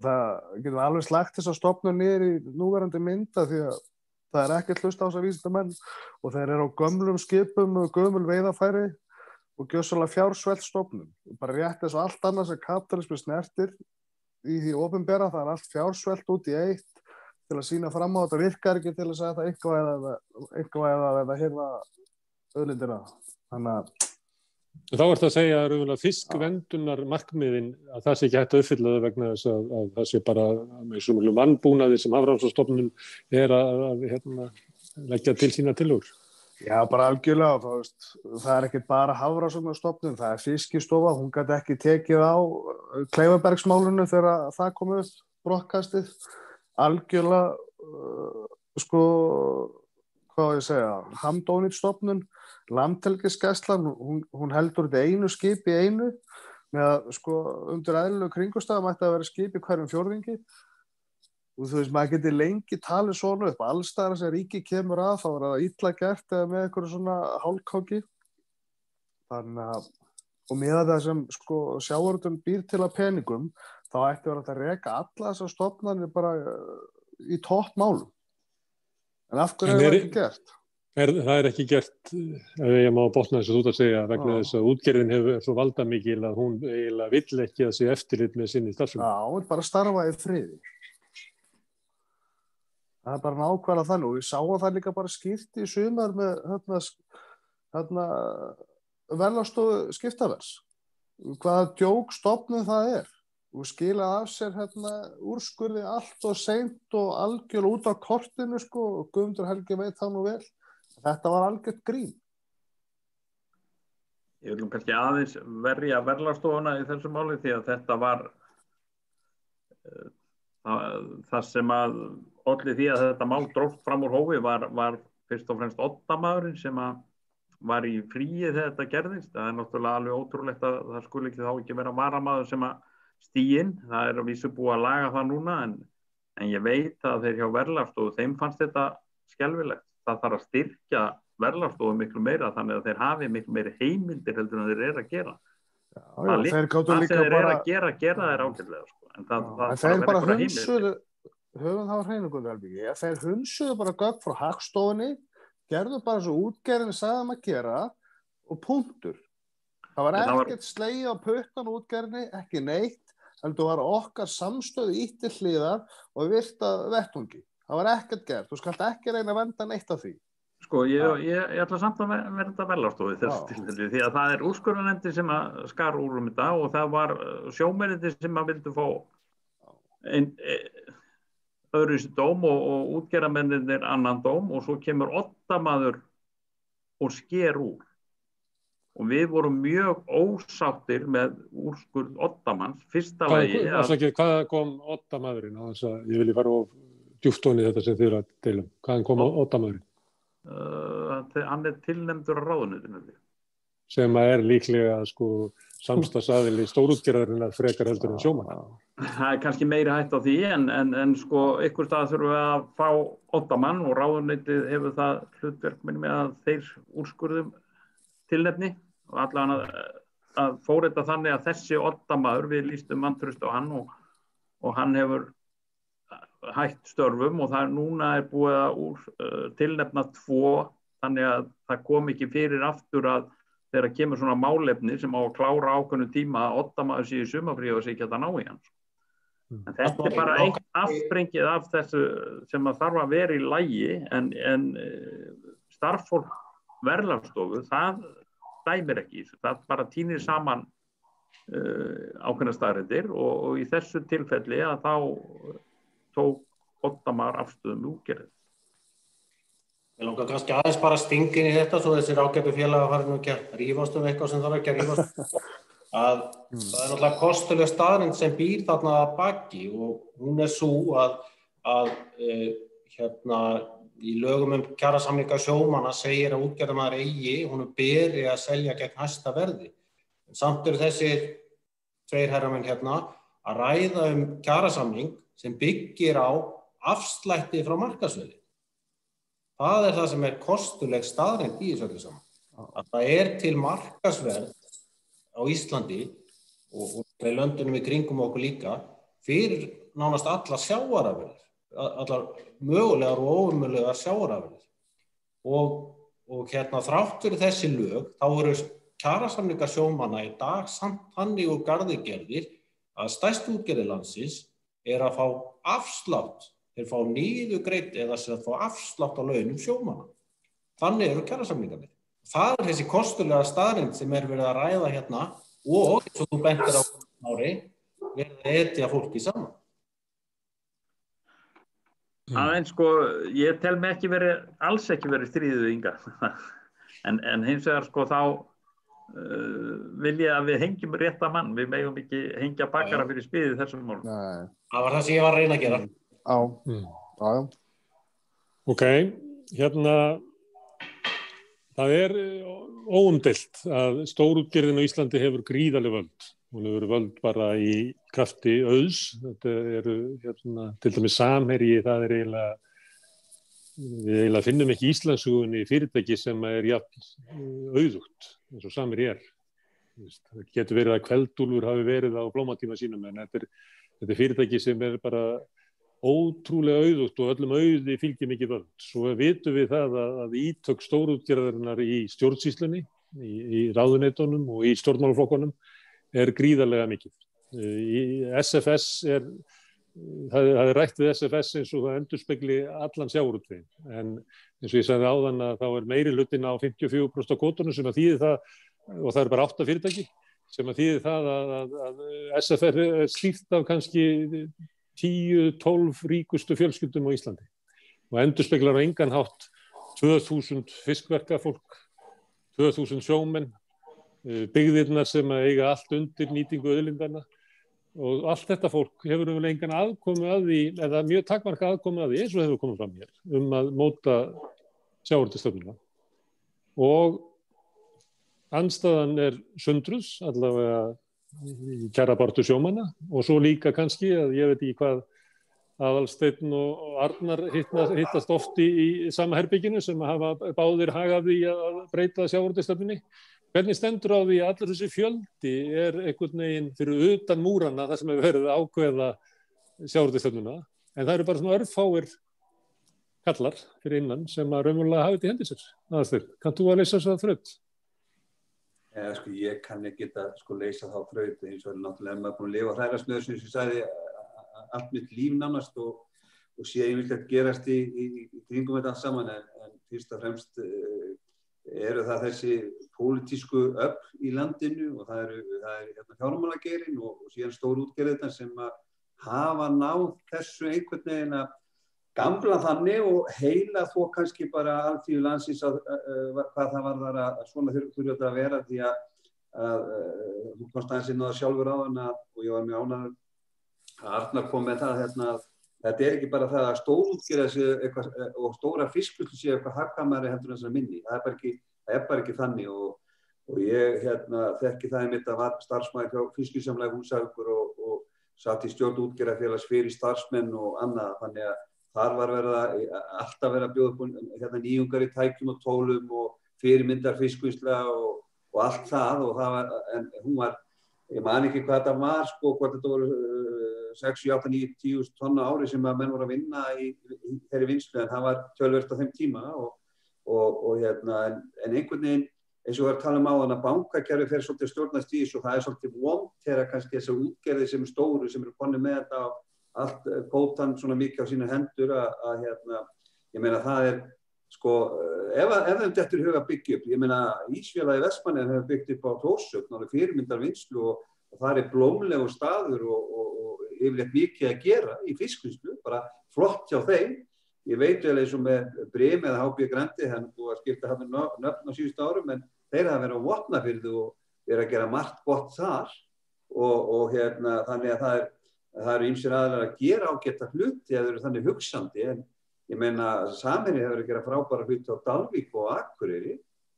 Það getur alveg slagt þess að stofnun niður í núverandi mynda því að það ekkert hlust á þessa vísindamenn og þeir eru á gömlum skipum og gömul veiðarfæri og gjössalega fjársvelt stofnun. Bara rétt eins og allt annað sem kapitalismi snertir í því opinbera, það allt fjársvelt út í eitt til að sýna fram á þetta virkar ekki til að segja þetta einhvað eða hirða auðlindina. Þannig að þá ertu að segja að fiskverndunar markmiðin að það sé ekki hægt að uppfylla það vegna þess að það sé bara með svo mjög mannbúnaði sem Hafrannsóknastofnun að leggja til sína tillögur. Já, bara algjörlega. Það ekki bara Hafrannsóknastofnun, það Fiskistofa, hún gat ekki tekið á Kleifabergsmálinu þegar það kom upp, brottkastið. Algjörlega, hvað ég segja, handónýtt stofnun, Landhelgisgæslan, hún heldur þetta einu skip í einu með að undir eðlilegu kringumstæðum ætti að vera skip í hverjum fjórðungi og þú veist, maður geti lengi talið svona upp, alls staðar sem ríki kemur að þá er það illa gert eða með einhverju svona hálfkáki þannig að, og með það sem sjávarútvegurinn býr til að peningum þá ætti að vera að reka alla þessar stofnanir bara í toppmálum en af hverju er það ekki gert? Það ekki gert, ef ég má botna þess að þú ert að segja, vegna þess að útgerðin er svo valdamikil að hún eiginlega vill ekki að sé eftirlit með sinni starfsemi. Já, hún bara starfa í friði. Það er bara nákvæmlega þannig og við sáum það líka bara skýrt í sumar með verðlagsstofu skiptavers. Hvaða djók stofnun það er. Og skilaði af sér úrskurði allt og seint og algjörlega út á kortinu og Guðmundur Helgi veit það nú vel. Þetta var algjört grín. Ég vil kannski aðeins verja verðlagsstofuna í þessu máli því að þetta var það sem að olli því að þetta mál dróst fram úr hófi var fyrst og fremst oddamaðurinn sem að var í fríi þegar þetta gerðist. Það er náttúrulega alveg ótrúlegt að það skuli ekki þá ekki vera varamaður sem að stíinn. Það er að vísu búið að laga það núna en ég veit að þeir hjá verðlagsstofu, þeim fannst þetta skelfilegt. Það þarf að styrkja verðlagsstofu miklu meira þannig að þeir hafi miklu meiri heimildir heldur en þeir eru að gera. Það sem þeir eru að gera þeir ágætlega. En þeir bara hunsuðu, höfum það á hreinu Guðmundur, þeir hunsuðu bara gögn frá Hagstofunni, gerðu bara svo útgerðinni sagði að gera og punktur. Það var ekkert slegið á puttan útgerðinni, ekki neitt, heldur var okkar samstöðu ítt til hliðar og virta vettvangi. Það var ekkert gert, þú skalt ekki reyna að venda neitt af því. Ég ætla samt að vernda verðlagsstofu þessu tilfelli því að það er úrskurðarnefndin sem að skar úr þetta og það var sjómennirnir sem að vildu fá öðruvísi dóm og útgerðarmennirnir annan dóm og svo kemur oddamaður og sker úr. Og við vorum mjög ósáttir með úrskurð oddamanns. Fyrsta lagi Hvað kom oddamaðurinn á þess að ég vilji fara of djúpt ofan í þetta sem þið eru að deilum? Hvaðan kom oddamaðurinn? Hann er tilnefndur á ráðuneytinu. Sem er líklega samstarfsaðili stórútgerðarinnar frekar heldur en sjómann. Það er kannski meiri hætt á því en einhvers staðar þurfum við að fá oddamann og ráðuneytið hefur það hlutverk með að þeir úrskurðum tilnefni og allavega að fóreta þannig að þessi oddamaður við lýstum vantraust á hann og hann hefur hætt störfum og það núna er búið að tilnefna 2 þannig að það kom ekki fyrir aftur að þegar kemur svona málefni sem á að klára ákveðnu tíma að oddamaður sé í sumarfríi og sé ekki að ná í hans. En þetta er bara eitt afsprengið af þessu sem að þarf að vera í lagi en starffólk verðlagsstofu, það dæmir ekki í þessu. Það bara tínir saman ákveðnar staðreyndir og í þessu tilfelli að þá tók oddamaður afstöðum útgerðin. Ég langar kannski aðeins bara stingin í þetta svo þessir ágætu félagar fari nú ekki að rífast eitthvað sem þarf ekki að rífast. Það er náttúrulega kostuleg staðreynd sem býr þarna að baki og hún er svo að í lögum kjarasamninga sjómanna segir að útgerðarmaður eigi, honum beri að selja gegn hæsta verði. En samt eru þessir 2 herramenn að ræða kjarasamning sem byggir á afslætti frá markaðsverði. Það það sem kostuleg staðreynd í þessu öllu saman. Að það til markaðsverð á Íslandi og með löndunum í kringum okkur líka fyrir nánast alla sjávarafurðir, allar mögulegar og ómögulegar sjávarafurðir. Og þrátt fyrir þessi lög, þá eru kjarasamningar sjómanna í dag samt þannig úr garði gerðir að stærstu útgerðir landsins að fá afslátt, þeir fá niðurgreitt eða sem að fá afslátt á launum sjómanna. Þannig eru kjarasamningarnir. Það þessi kostulega staðreynd sem verið að ræða hérna og, eins og þú bentir á Ári, verið að etja fólki saman. Aðeins sko, ég tel mig alls ekki verið stríðið Inga. en hins vegar sko þá vil ég að við hengjum rétta mann. Við megum ekki hengja bakara fyrir spiðið þessum málum. Nei. Það var það sem ég var að reyna að gera. Já. Ok, það óumdeilt að stórútgerðin á Íslandi hefur gríðarleg völd. Hún hefur völd bara í krafti auðs. Þetta eru til dæmis Samherji, það við eiginlega finnum ekki í Íslandssögunni fyrirtæki sem jafn auðugt eins og Samherji Það getur verið að Kveldúlfur hafi verið á blómatíma sínum, en þetta fyrirtæki sem bara ótrúlega auðugt og öllum auði fylgir mikið völd. Svo vitum við það að ítök stórútgerðarinnar í stjórnsýslunni, í ráðuneytunum og í stjórnmálaflokkunum gríðarlega mikið. SFS það rætt við SFS eins og það endurspegli allan sjávarútveginn, en eins og ég sagði áðan að þá meiri hlutinn á 54% af kvótunum sem þýðir það, og það bara 8 fyrirtæki, sem þýðir það að SFR stýrt af kannski 10-12 ríkustu fjölskyldum á Íslandi og endurspeglar á engan hátt 2000 fiskverkafólk, 2000 sjómenn, byggðirnar sem eiga allt undir nýtingu auðlindanna, og allt þetta fólk hefur engan aðkomu að því, eða mjög takmarka aðkomu að því, eins og hefur komið fram hér, að móta sjávarútvegsstefnuna. Og andstaðan sundruð, allavega í kjarabaráttu sjómanna, og svo líka kannski að ég veit ekki hvað Aðalsteinn og Arnar hittast oft í sama herberginu sem hafa báðir hagað því að breyta sjávarútvegsstefnunni. Hvernig stendur á því að allir þessi fjöldi einhvern veginn fyrir utan múrana þar sem hefur verið að ákveða sjávarútvegsstefnuna, en það bara svona örfáir kallar fyrir innan sem að raunverulega hafa þetta í hendi sér. Aðalsteinn, kannt þú að leysa þessa þraut? Ég kann ekki leysa þá þraut, eins og náttúrulega maður búin að lifa hræðarsmiður sem ég sagði allt mitt líf nánast og sé einmitt gerast í kringum þetta allt saman, en fyrst og fremst það þessi pólitísku öfl í landinu, og það fjármálageirinn og síðan stórútgerðirnar sem hafa náð þessu einhvern veginn að gamla þannig og heila þó kannski bara alþýðu landsins hvað það varðar að svona þurfi þetta að vera, því að þú komst aðeins inn á það sjálfur áðan og ég var mjög ánægður að Arnar kom með það að þetta ekki bara það að stórútgerðar séu eitthvað og stóra fiskvinnslu séu eitthvað hagkvæmari heldur en þessar minni. Það bara ekki þannig, og ég þekki það einmitt að var starfsmaður hjá Fiskisamlagi Húsavíkur og satt í stjórn útgerðarfélags fyrir starfsmenn og annað, þannig að þar var alltaf verið að bjóða upp nýjungar í tækjum og tólum og fyrirmyndar fiskvinnsla og allt það, en hún var, ég man ekki hvað þetta var, hvort þetta voru 6, 8, 9, 10 tonna ári sem að menn voru að vinna í þeirri vinnslu, en það var töluvert á þeim tíma en einhvern veginn, eins og við að tala áðan að bankakerfi fer svolítið stjórnast í þessu, og það svolítið vont þegar kannski þessar útgerðir sem stóru sem konur með þetta á allt kvótan svona mikið á sína hendur að ég meina það ef þeim dettur í huga að byggja upp, ég meina Ísfélagi Vestmannaeyja hefur byggt upp á Þórshöfn fyrirmyndar vinnslu og það blómlegur staður og yfirleitt mikið að gera í fiskvinnslu, bara flott hjá þeim. Ég veit vel eins og með Brim eða HB Grandi, hann búið að skipta hann nöfn á síðustu árum, en þeir hafa verið á Vopnafirði og verið að gera margt gott þar og þannig að það eru ýmsir aðilar að gera ágæta hluti eða eru þannig hugsandi, en ég meina Samherji hefur verið að gera frábæra hluti á Dalvík og Akureyri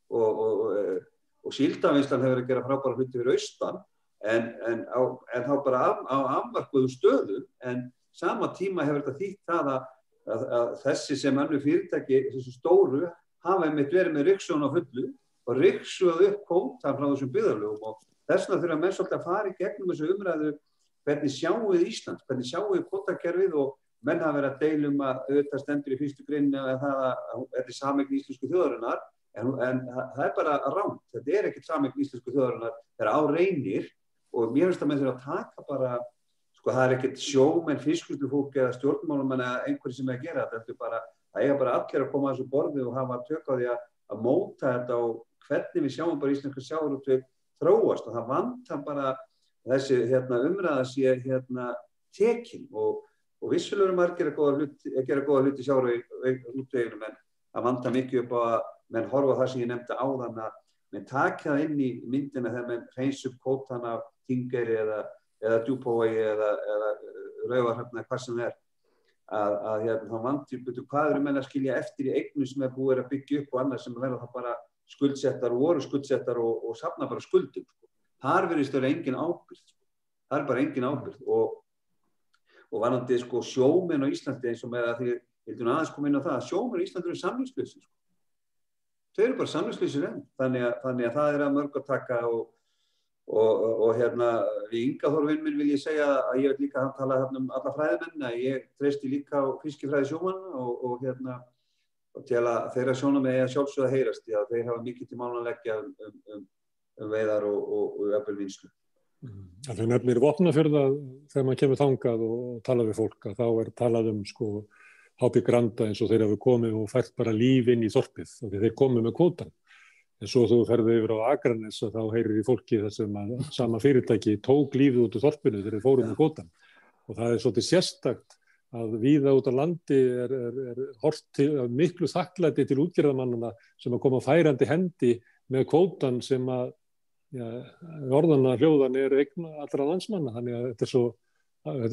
og Síldarvinnslan hefur verið að gera frábæra hluti fyrir austan, en þá bara á afmörkuðum stöðum, en sama tíma hefur þetta þýtt það að þessi sem önnur fyrirtæki, þessu stóru, hafa einmitt verið með ryksugun á fullu og ryksuguð upp kvótann frá þessum byggðarlögum og þess vegna þurfa menn svolítið að fara í gegnum þessu umræðu hvernig sjáum við Ísland, hvernig sjáum við kvótakerfið og menn hafa verið að deila að auðvitað stendur í fyrstu greininni að þetta sameign íslensku þjóðarinnar, en það bara rangt. Þetta ekkert sameign íslensku þjóðarinnar, það á reynir og mér finnst að menn þurfa að taka bara, sko það ekkert sjómenn, fiskvinnslufólk eða stjórnmálamenn eða einhverjir sem að gera þetta, það eiga bara allir að koma að þessu borði og hafa tök á því að móta þetta og hvernig við sjáum bara íslenska sjávarútveg þróast og það vantar bara þessi umræða sé tekin og vissulega margir að gera góða hluti í sjávarútveginum en það vantar mikið upp á að menn horfa á það sem ég nefndi áðan að menn taka það inn í myndina þegar menn hreinsa upp kvótann af Þingeyri eða Djúpavogi eða Raufarhöfn eða hvað sem að þá vantir hvað eru menn að skilja eftir í eignum sem búið að byggja upp og annað sem verða það bara skuldsettar og voru skuldsettar og safna bara skuldum. Þar virðist vera engin ábyrgð. Það bara engin ábyrgð og varðandi sjómenn á Íslandi eins og með að því vildu aðeins koma inn á það að sjómenn á Íslandi eru samningslausir. Þau eru bara samningslausir enn. Þannig að það að mörg að taka og við Inga Þór minn vil ég segja að ég vil líka tala alla fræðimenn að ég treysti líka á fiskifræði sjómanna og til að þeirra sjónarmið að sjálfsögða heyrast því að þeir hafa mikið til mála að leggja veiðar og jafnvel vinnslu. Þú nefnir Vopnafjörð þegar maður kemur þangað og talar við fólk að þá talað HB Granda eins og þeir hafa komið og fært bara líf inn í þorpið og þeir komið með kvótann. En svo þú ferði yfir á Akranes og þá heyrir í fólki þar sem að sama fyrirtæki tók lífið út úr þorpinu þegar þeir fóru með kvótann. Og það svolítið sérstakt að víða út á landi horft til miklu þakklæti til útgerðarmannanna sem að koma færandi hendi með kvótann sem að orðanna hljóðan eign allra landsmanna. Þannig að þetta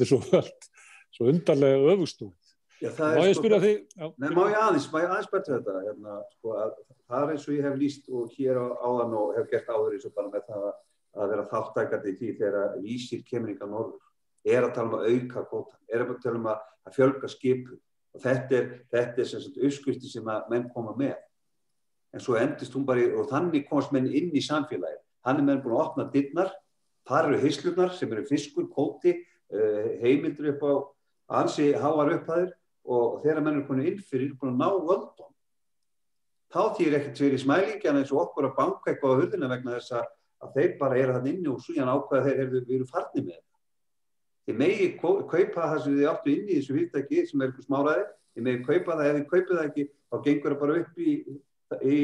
er svo undarlega öfugstúð. Má ég spyrja þig? Nei, má ég aðeins betra þetta. Það eins og ég hef lýst og hér áðan og hef gert áður eins og bara með það að vera þátttakandi í því þegar vísir kemur hingað norður. Að tala um að auka kvótann, að tala um að fjölga skipum. Og þetta sem sagt uppskriftin sem að menn koma með. En svo endist hún bara og þannig komast menn inn í samfélagið. Þannig menn búin að opna dyrnar, þar eru heislurnar sem eru fiskur, kvóti, heimildir upp á ansi háar upphæðir og þegar menn eru komin inn fyrir búin að ná völdum. Þá þýðir ekkert verið smælingi en eins og okkur að banka eitthvað á hurðina vegna þess að þeir bara eru þarna inni og síðan ákveða þeir eru farnir með þetta. Þið megi kaupa það sem þið áttu inn í þessu fyrirtæki sem eitthvað smáræði, þið megi kaupa það, ef þið kaupið það ekki, þá gengur það bara upp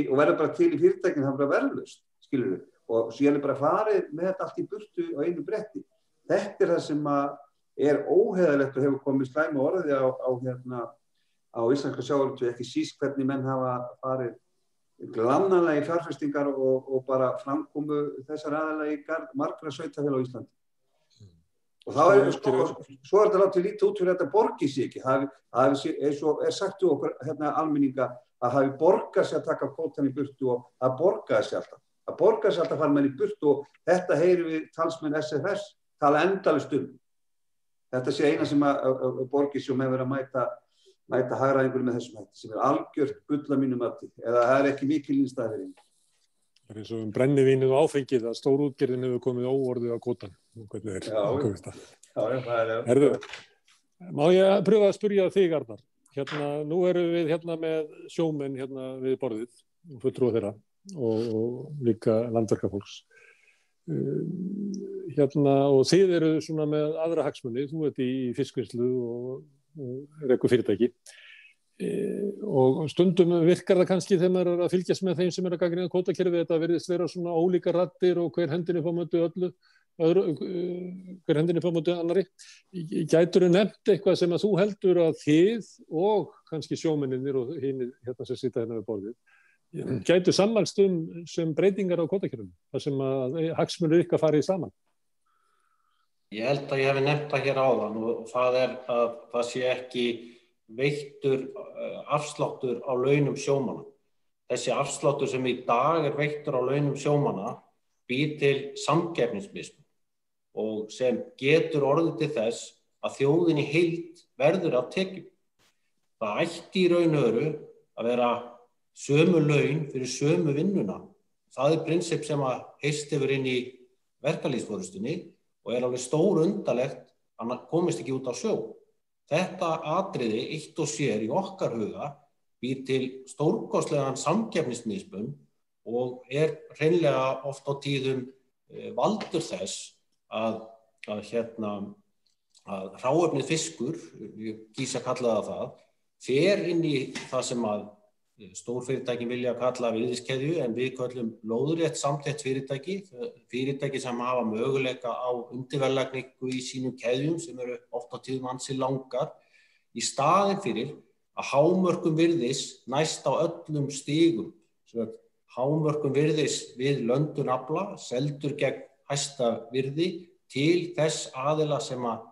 og verður bara til í fyrirtækinu, það bara verðlaust, skilur við. Og síðan bara farið með þetta allt í burtu á einu bretti. Þetta það sem er óheðalegt og hefur komið slæmu orði á íslenska sjávarútvegi, ekki síst hvernig menn hafa farið glannalega í fjárfestingar og bara framkomu þessar aðalega í margra sveitarfélaga á Íslandi. Og þá svo þetta látið lítið út fyrir þetta borgið sig ekki. Eins og sagt til okkur almenninga að hafi borgað sig að taka kvótann í burtu og það borgaði sig alltaf. Það borgaði sig alltaf að fara menn í burtu og þetta heyrir við talsmenn SFS tala endalaust um. Þetta sé eina sem að borgið sig með verið að mæta hagræðingur með þessum hætti sem algjört bull að mínu mati eða það ekki mikil innstæðverðing. Það eins og brennivínið og áfengið að stórútgerðin hefur komið óorðið á kvótann. Hvernig komist það? Herðu, má ég pröfa að spyrja þig, Arnar? Nú erum við með sjómenn við borðið, fulltrúa þeirra og líka landverkafólks. Og þið eru svona með aðra hagsmuni, þú ert í fiskvinnslu og rekur fyrirtæki. Og stundum virkar það kannski þegar maður er að fylgjast með þeim sem er að gagnrýna kvótakerfið, þetta virðist vera svona ólíkar raddir og hver hendinni upp á móti annarri. Gætirðu nefnt eitthvað sem að þú heldur að þið og kannski sjómennirnir og hinir sem sitja við borðið gætu sammælst sem breytingar á kvótakerfinu, þar sem að hagsmunir ykkar farið saman? Ég held að ég hef nefnt það hér áðan og það að það sé ekki veittur afsláttur á launum sjómanna. Þessi afsláttur sem í dag veittur á launum sjómanna býr til samkeppnismismun. og sem getur orðið til þess að þjóðin í heild verður af tekjum. Það ætti í raun og veru að vera sömu laun fyrir sömu vinnuna. Það prinsip sem að heyrst hefur inn í verkalýðsforystunni og alveg stór undarlegt að hann komist ekki út á sjó. Þetta atriði eitt og sér í okkar huga býr til stórkostlegan samkeppnismismun og hreinlega oft á tíðum valdur þess að hráefnið fiskur, ég kýs að kalla það, fer inn í það sem að stórfyrirtækin vilja kalla virðiskeðju en við köllum lóðrétt samþætt fyrirtæki sem hafa möguleika á undirverðlagningu í sínum keðjum sem eru oft á tíðum ansi langar í staðinn fyrir að hámörkum virðis næst á öllum stigum. Hámörkum virðis við löndun afla, seldur gegn hæsta virði til þess aðila sem að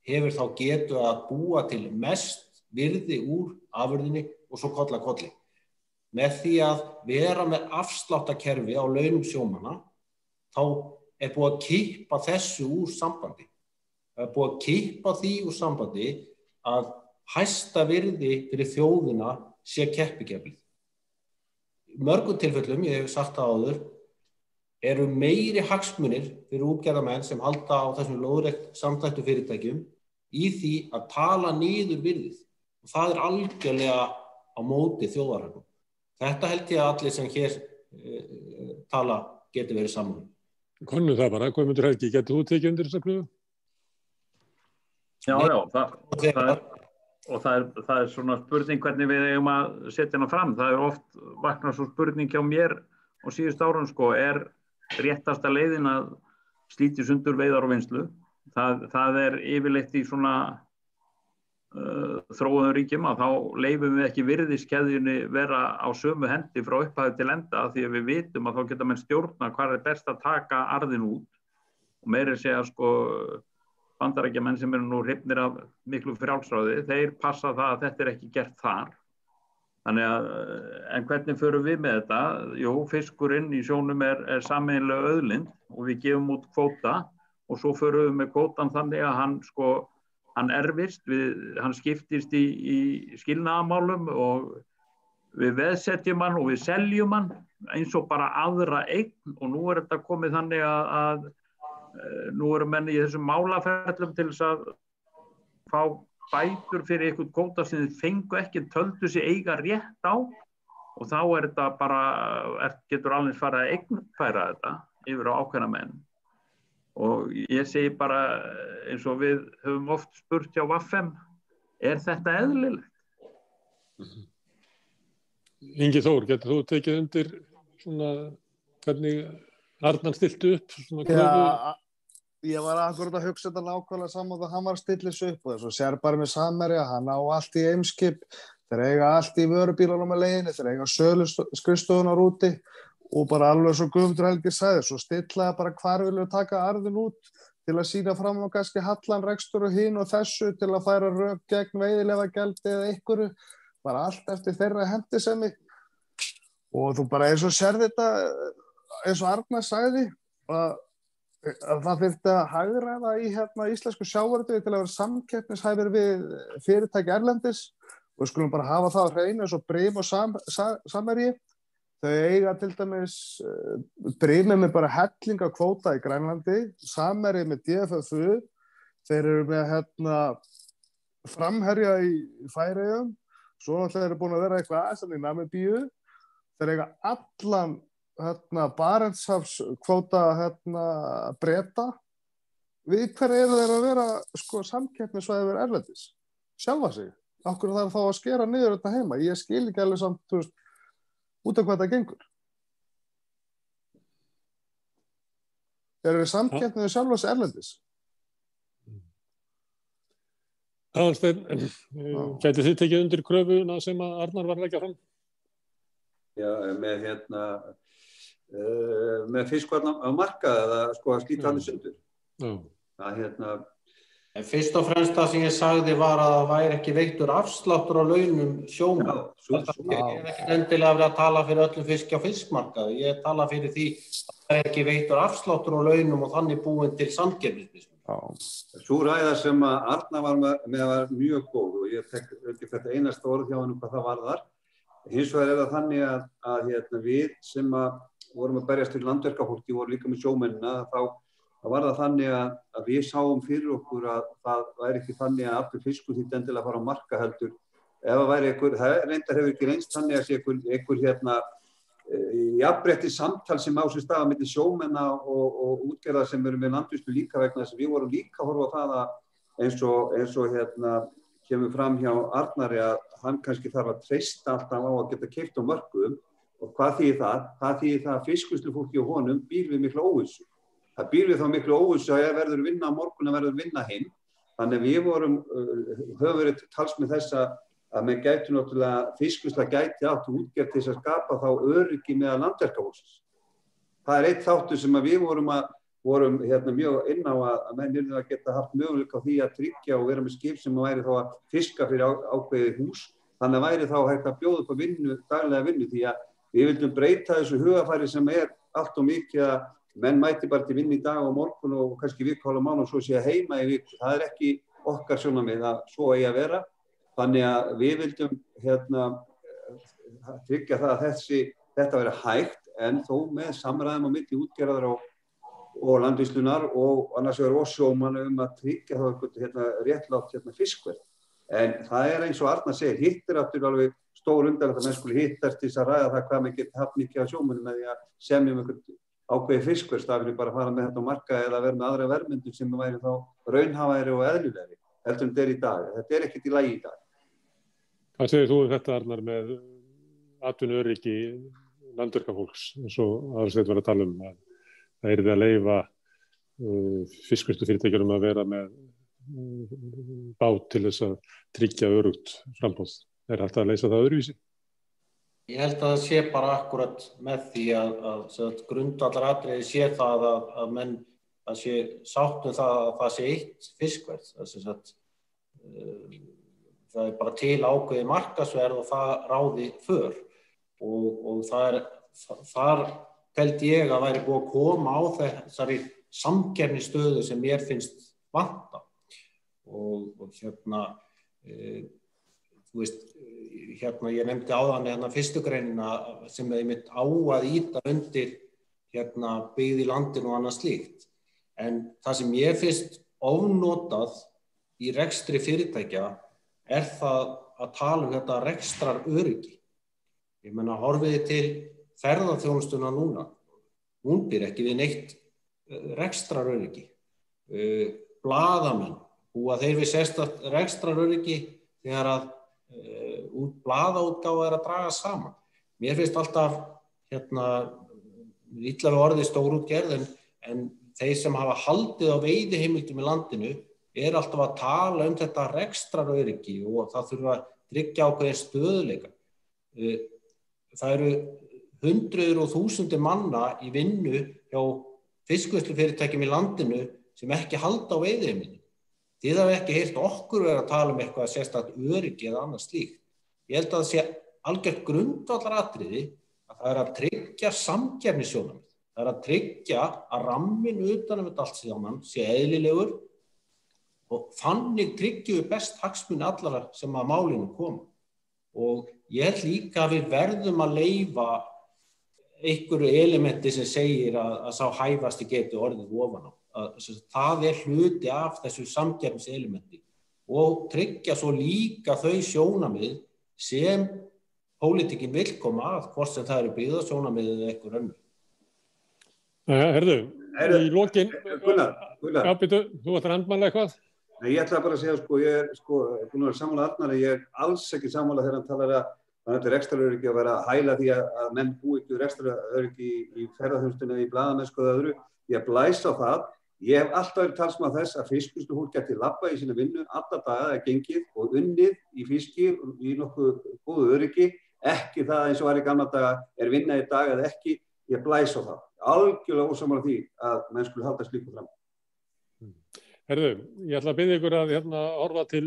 hefur þá getu að búa til mest virði úr afurðinni og svo koll að kolli. Með því að vera með afsláttarkerfi á launum sjómanna, þá búið að kippa þessu úr sambandi. Það búið að kippa því úr sambandi að hæsta virði fyrir þjóðina sé keppikeflið. Í mörgum tilfellum, ég hef sagt það áður, eru meiri hagsmunir fyrir útgerðarmenn sem halda á þessum lóðrétt samþættu fyrirtækjum í því að tala niður virðið. Og það algjörlega á móti þjóðarhöfum. Þetta held ég að allir sem hér tala geti verið saman. Konum það bara, Guðmundur Helgi, getur þú tekið undir þessa kröfu? Já, það er svona spurning hvernig við eigum að setja hana fram. Það oft vaknar svo spurning hjá mér á síðust árum, réttasta leiðin að slíti sundur veiðar og vinnslu. Það yfirleitt í svona þróuðum ríkjum að þá leifum við ekki virðiskeðjunni vera á sömu hendi frá upphafi til enda því að við vitum að þá geta menn stjórna hvað best að taka arðin út og meira segja Bandaríkjamenn sem eru nú hrifnir af miklu frjálsráði, þeir passa það að þetta ekki gert þar. Þannig að, en hvernig förum við með þetta? Jú, fiskurinn í sjónum er sameiginlega auðlind og við gefum út kvóta og svo förum við með kvótan þannig að hann erfist, hann skiptist í skilnaðarmálum og við veðsetjum hann og við seljum hann eins og bara aðra eign og nú þetta komið þannig að nú eru menn í þessum málaferlum til þess að fá bætur fyrir einhvern kvóta sem þið fengu ekki töldu sig eiga rétt á og þá þetta bara, getur alveg farið að eignfæra þetta yfir á ákveðna menn. Og ég segi bara eins og við höfum oft spurt hjá VAFM, þetta eðlilegt? Ingi Þór, getur þú tekið undir svona hvernig Arnar stilti upp svona kröfu? Já, ég var akkurat að hugsa þetta nákvæmlega saman að hann var að stilla þessu upp og þess og sér bara með Samherja, hann á allt í Eimskip, þeir eiga allt í vörubílunum með leiðinni, þeir eiga söluskrifstofunar úti og bara alveg svo Guðmundur Helgi sagði, svo stillaði bara hvar viljum við taka arðin út til að sýna fram á kannski hallan rekstur og hinn og þessu til að færa rök gegn veiðileyfagjaldi eða einhverju, bara allt eftir þeirra hentisemi og þú bara eins og sér þetta, eins og Arnar sagði, að það þyrfti að hagræða í íslensku sjávarútvegi til að vera samkeppnishæfir við fyrirtæki erlendis og við skulum bara hafa það á hreinu eins og Brim og Samherji. Þau eiga til dæmis Brimið með bara hellinga kvóta í Grænlandi, Samherji með DFFU, þeir eru með Framherja í Færeyjum, svo þeir eru búin að vera eitthvað aðeins í Namibíu, þeir eiga allan Barentshafskvóta Breta. Við hver eru þeir að vera samkeppnisvæði við erlendis? Sjálfa sig. Af hverju þarf þá að skera niður þetta heima? Ég skil ekki alveg samt, út af hvað þetta gengur. Erum við samkeppnið við sjálfa sig erlendis? Aðalsteinn, gæti þið tekið undir kröfuna sem að Arnar var að leggja fram? Já, með fiskvarn á markað eða að slíta hann í sundur. Það En fyrst og fremst það sem ég sagði var að það væri ekki veittur afsláttur á launum sjómanna. Ég ekki endilega verið að tala fyrir öllum fiski á fiskmarkaði. Ég tala fyrir því það ekki veittur afsláttur á launum og þannig búin til samkeppnismismunur. Sú ræða sem að Arna var með var mjög góð og ég tek ekki þetta einasta orð hjá hann hvað það varðar. Hins vegar það þannig að við sem að vorum að berjast fyrir landverkafólki vorum líka með sjómennina, þá var það þannig að við sáum fyrir okkur að það væri ekki þannig að allur fiskur þýtti endilega að fara á marka heldur. Ef það væri það reyndar hefur ekki reynst þannig að sé einhver jafnrétti samtal sem á sér stað á milli sjómenna og útgerða sem eru með landvinnslu líka vegna þess að við vorum líka að horfa á það að eins og kemur fram hjá Arnari að hann kannski þarf að treysta alltaf á að geta keypt á mörkuðum og hvað þýðir það? Það þýðir það að fiskvinnslufólki og honum býr við miklu óvissu. Það býr við þá miklu óvissu að ef verður vinna á morgun verður vinna hinn. Þannig að við höfum verið talsmenn þess að menn gætu náttúrulega fiskvinnsla gæti átt útgerð til þess að skapa þá öryggi meðal landverkafólksins. Það eitt þáttur sem að við vorum mjög inn á að menn yrðu að geta haft möguleika á því að tryggja og vera með skip sem væri þá að fiska fyrir ákveðið hús. Þannig að væri þá hægt að bjóða upp á daglega vinnu því að við vildum breyta þessu hugafæri sem allt og mikið að menn mæti bara til vinnu í dag og morgun og kannski viku hálfa mánuð og svo sé heima í viku. Það ekki okkar sjónarmið að svo eigi að vera. Þannig að við vildum tryggja það að þetta veri hægt en þó með samræðum á milli útgerðar og landvinnslunar og annars vegar og sjómanna að tryggja þá réttlátt fiskverð. En það eins og Arnar segir, hitt aftur alveg stór undarlegt að menn skuli hittast til þess að ræða það hvað menn geti haft mikið af sjómönnum með því að semja einhvern ákveðið fiskverð staðfyrir bara að fara með þetta á markað eða vera með aðra verðmyndir sem væri þá raunhæfari og eðlilegri heldur en þetta í dag. Þetta ekkert í lagi í dag. Hvað segir þú þetta, Arnar, með atvinnuöryggi landverkafólks eins og Aðalsteinn var að tala að það yrði að leyfa fiskvinnslufyrirtækjunum að vera með bát til þess að tryggja öruggt framboð. Hægt að leysa það öðruvísi? Ég held að það sé bara akkurat með því að grundvallaratriði sé það að menn það sé sátt það að það sé eitt fiskverð. Það bara til ákveðið markaðsverð og það ráði för og þar teldi ég að væri búið að koma á þessari samkeppnisstöðu sem mér finnst vanta og þú veist, ég nefndi áðan fyrstu greinina sem einmitt á að ýta undir byggð í landinu og annað slíkt en það sem mér finnst ofnotað í rekstri fyrirtækja það að tala þetta rekstraröryggi. Ég meina, horfiði til ferðaþjónustuna núna. Hún býr ekki við neitt rekstraröryggi. Blaðamenn búa þeir við sérstakt rekstraröryggi þegar að blaðaútgáfa að draga saman. Mér finnst alltaf illa við orðið stórútgerð en þeir sem hafa haldið á veiðiheimildum í landinu alltaf að tala þetta rekstraröryggi og það þurfa að tryggja ákveðin stöðuleika. Það eru hundruður og þúsundir manna í vinnu hjá fiskvinnslufyrirtækjum í landinu sem ekki halda á veiðiheimildum. Þið hafa ekki heyrt okkur vera að tala eitthvað sérstakt öryggi eða annað slíkt. Ég held að það sé algjört grundvallaratriði að það að tryggja samkeppnissjónarmið. Það að tryggja að ramminn utan þetta allt saman sé eðlilegur og þannig tryggjum við best hagsmuni allara sem að málinu koma. Og ég held líka að við verðum að leyfa einhverju elementi sem segir að sá hæfasti geti orðið ofan á. Það hluti af þessu samkeppniselementi og tryggja svo líka þau sjónarmið sem pólitíkin vill koma að, hvort sem það eru byggðasjónarmið eða einhver önnur. Herðu, í lokin, Gunnar. Þú ætlar að handmæla eitthvað? Nei, ég ætla bara að segja, ég er búin að vera sammála Arnar, ég er alls ekki sammála þegar hann talar að þetta er rekstraröryggi að vera að hæla því að menn búi ekki rekstraröryggi í ferðaþjónustunni, í blaðamennsku eða öðru. Ég blæs á það. Ég hef alltaf verið talsmaður þess að fiskvinnslufólk geti labba í sína vinnu alla daga eða gengið og unnið í fiski í nokkuð góðu öryggi, ekki það eins og var í gamla daga vinna í dag eða ekki. Ég blæs á það. Algjörlega ósammála því að menn skuli halda slíku fram. Herðu, ég ætla að biðja ykkur að horfa til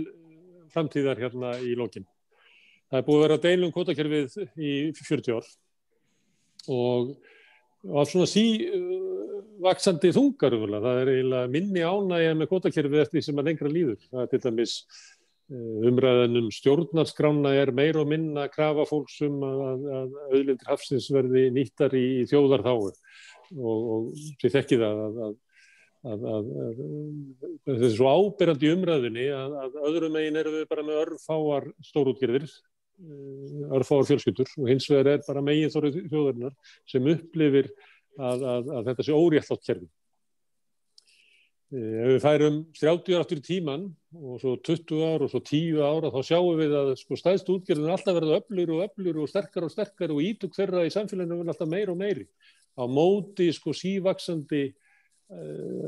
framtíðar í lokin. Það búið að vera deilum kvótakerfið í 40 ár og af svona vaxandi þungar. Það eiginlega minni ánægja með kvótakerfið eftir því sem að lengra líður. Það til dæmis umræðan stjórnarskrána meira og minna krafa fólks að auðlindir hafsins verði nýttar í þjóðarþágu og þið þekkið að þetta svo áberandi í umræðunni að öðrum megin erum við bara með örfáar stórútgerðir, örfáar fjölskyldur og hins vegar bara meginþorri þjóðarinnar sem upplifir að þetta sé óréttlátt kerfi. Ef við færum 30 ár aftur í tímann og svo 20 ár og svo 10 ár þá sjáum við að stærstu útgerðin alltaf verða öflugri og sterkari og ítök þeirra í samfélaginu verða alltaf meiri og meiri á móti sívaxandi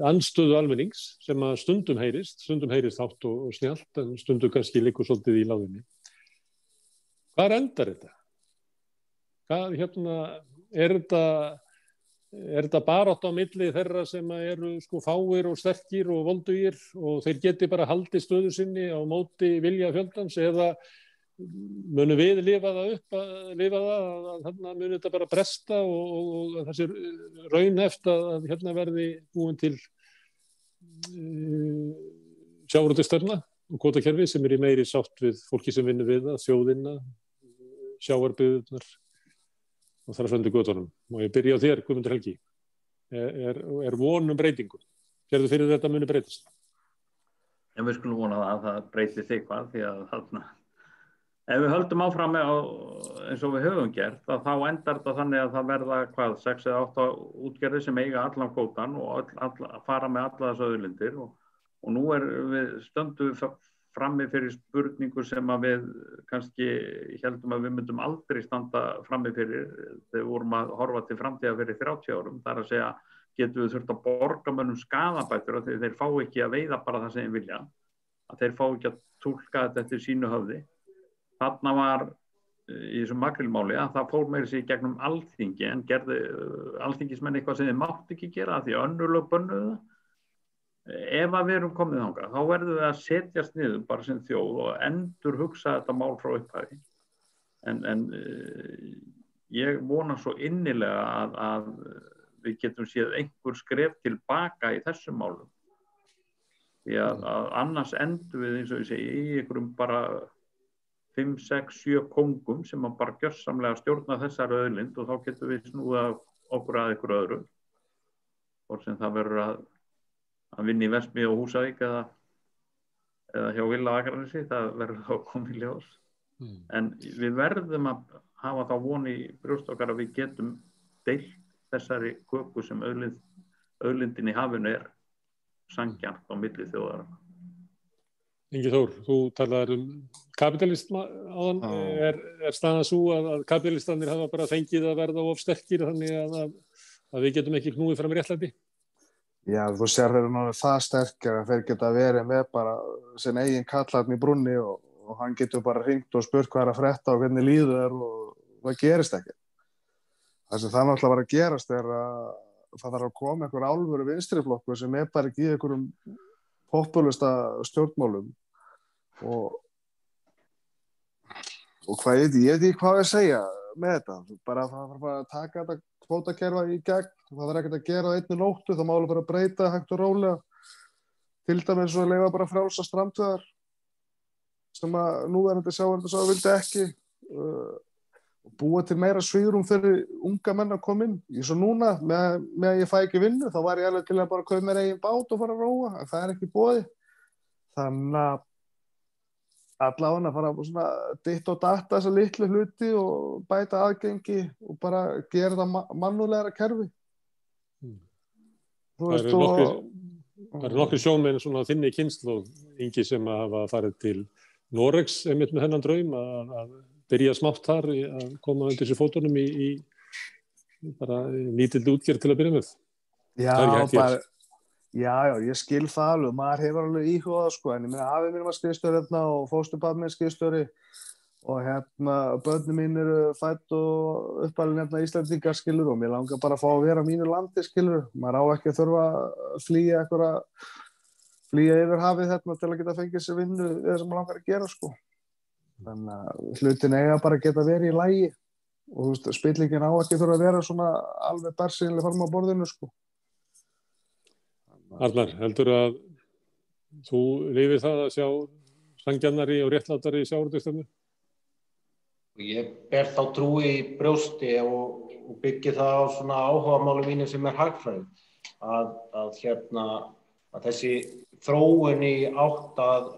andstöðu almennings sem að stundum heyrist hátt og snjallt en stundum kannski liggur svolítið í láginni. Hvar endar þetta? Er þetta barátta á milli þeirra sem eru fáir og sterkir og voldugir og þeir geti bara haldið stöðu sinni á móti vilja fjöldans eða munum við lifa það að þarna muni þetta bara bresta og þessi raunheft að hérna verði búin til sjávarútvegsstefna og kvótakerfi sem í meiri sátt við fólki sem vinnur við það, þjóðina, sjávarbyggðirnar og þar fram til götunum. Og ég byrja á þér, Guðmundur Helgi. Er von breytingu? Sérðu fyrir þetta muni breytast? En við skulum vona að það breytist eitthvað því að þarna ef við höldum áfram eins og við höfum gert þá endar þetta þannig að það verða 6 eða 8 útgerðir sem eiga allan kvótann og fara með alla þessar auðlindir og nú við stöndum frammi fyrir spurningu sem að við kannski heldum að við myndum aldrei standa frammi fyrir þegar við vorum að horfa til framtíðar fyrir 30 árum. Það að segja, getum við þurft að borga mönnum skaðabætur af því þeir fá ekki að veiða bara það sem þeir vilja, að þeir fá ekki að túlka þetta eftir sínu höfði. Þarna var í þessum makrílmáli að það fór meira sig gegnum Alþingi en gerði alþingismenn eitthvað sem þeir mátti ekki gera því að önnur lög bönnuðu það. Ef að við erum komið þangað, þá verðum við að setjast niður bara sem þjóð og endur hugsa þetta mál frá upphafi. En ég vona svo innilega að við getum séð einhver skref tilbaka í þessum málum. Því að annars endum við eins og ég segi í einhverjum bara 5, 6, 7 kóngum sem að bara gjörsamlega stjórna þessari auðlind og þá getum við snúða okkur að ykkur öðru. Og sem það verður að vinna í Vestmið og Húsavík eða hjá Villa Akranesi, það verður þá komið í ljós. En við verðum að hafa þá von í brjóst okkar að við getum deilt þessari köku sem auðlindin í hafinu sanngjarnt á milli þjóðara. Ingi Þór, þú talaðir kapitalisma áðan. Er staðan sú að kapitalistanir hafa bara fengið að verða of sterkir þannig að við getum ekki knúið fram í réttlæti? Já, þú sér þeir náttúrulega það sterkir að þeir geta verið með bara sinn eigin kallarn í brúnni og hann getur bara hringt og spurt hvað að frétta og hvernig líður og það gerist ekki. Það sem það náttúrulega var að gerast að það þarf að koma einhver alvöru vinstriflokkur sem bara ekki í einhverjum populista stjórnmálum og hvað ég veit ekki hvað ég segja með þetta. Bara það þarf að taka þetta kvótakerfa í gegn, það þarf ekkert að gera á einni nóttu, það má alveg bara breyta hægt og rólega. Til dæmis að leyfa bara frjálsar strandveiðar sem að núverandi sjávarútvegsráðherra vildi ekki og búa til meira svigrúm fyrir unga menn að koma inn. Ég svo núna, með að ég fæ ekki vinnu, þá var ég alveg til að bara kaupa mér eigin bát og fara að róa, en það ekki í boði. Þannig að allavega að fara svona ditt og datta þessa litlu hluti og bæta aðgengi og bara gera það mannúðlegra kerfi. Það eru nokkri sjómenn svona þinni kynslóð, Ingi, sem hafa farið til Noregs einmitt með hennan draum að byrja smátt þar að koma undir sér fótunum í bara lítilli útgerð til að byrja með. Já, ég skil það alveg, maður hefur alveg íhugað sko, en ég meina afi mín var skrifstjóri hérna og fósturpabbi minn skrifstjóri og hérna börnin mín eru fædd og uppalin hérna Íslendingar skilur og mér langar bara að fá að vera á mínu landi skilur, maður á ekki að þurfa að flýja yfir hafið hérna til að geta fengið sér vinnu eða sem maður langar að gera sko. Þannig að hlutin eiga bara að geta verið í lagi þú veist, spillingin á ekki þurfa að vera svona alveg bersýnileg fram á borðinu, sko. Arnar, heldur að þú lifir það að sjá sanngjarnari og réttlátari sjávarútvegsstefnu? Ég ber þá trú í brjósti og byggi það á svona áhugamáli mínu sem hagfræði, að þessi þróun í átt að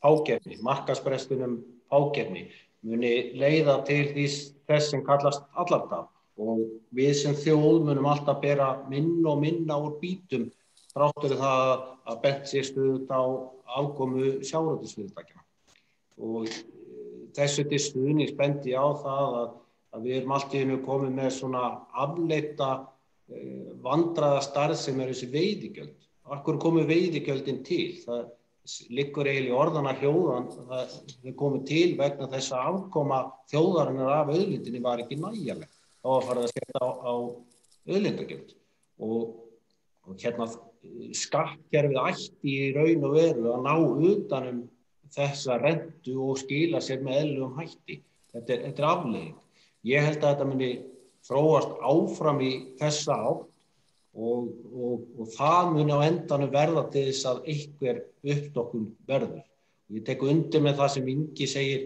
fákeppni, markaðsbrestinum fákeppni, muni leiða til þess sem kallast allartap og við sem þjóð munum alltaf bera minna og minna úr bítum þrátt fyrir það að bent sé stöðugt á afkomu sjávarútvegsfyrirtækjanna. Og þessu til stuðnings bendi á það að við erum allt í einu komið með svona afleidda vandræðastarf sem þessi veiðigjöld. Af hverju komu veiðigjöldin til? Það liggur eiginlega í orðanna hljóðan, það komu til vegna þess að afkoma þjóðarinnar af auðlindinni var ekki nægjanleg. Þá var farið að setja á auðlindagjöld og skattkerfið ætti í raun og veru að ná utan þessa rentu og skila sér með eðlilegum hætti. Þetta er afleiðing. Ég held að þetta muni þróast áfram í þessa átt og það muni á endanum verða til þess að einhver uppstokkun verður. Ég tek undir með það sem Ingi segir,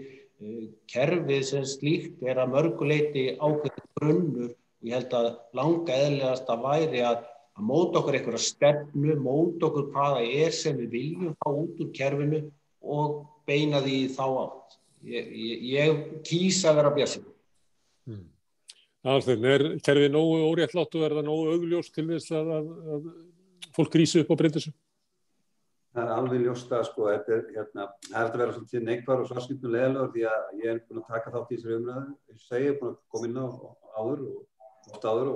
kerfið sem slíkt að mörgu leyti ákveðinn grunnur og ég held að langa eðlilegast að væri að móta okkur einhverja stefnu, móta okkur hvaða sem við viljum fá út úr kerfinu og beina því í þá átt. Ég kýs að vera bjartsýnn. Aðalsteinn, kerfið nógu óréttlátt og það nógu augljóst til þess að fólk rísi upp á breytisum? Það alveg ljóst að sko, það að vera svolítið neikvæður og svarskiptum leiðilegur því að ég búin að taka þátt í þessari umræðu. Ég er búin að koma inn á áður og oft áður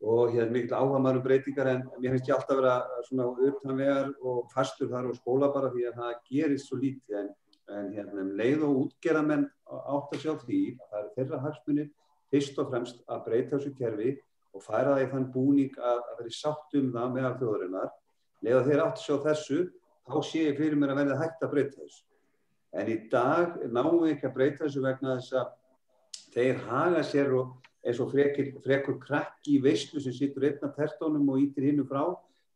og mikil áhugamaður breytingar en mér finnst ég alltaf vera svona utanvegar og fastur þar á skóla bara því að það gerist svo lítið en leið og útgerðarmenn átt að sjá því að það þeirra hagsmunir fyrst og fremst að breyta þessu kerfi og færa það í þann búning að vera sátt það meðal þjóðarinnar. Leið og þeir átt að sjá þessu, þá sé ég fyrir mér að verða hægt að breyta þessu. En í dag náum við ekki að breyta þessu vegna þess að þeir haga sér eins og frekur krakki í veislu sem situr einn að tertónum og ítir hinum frá.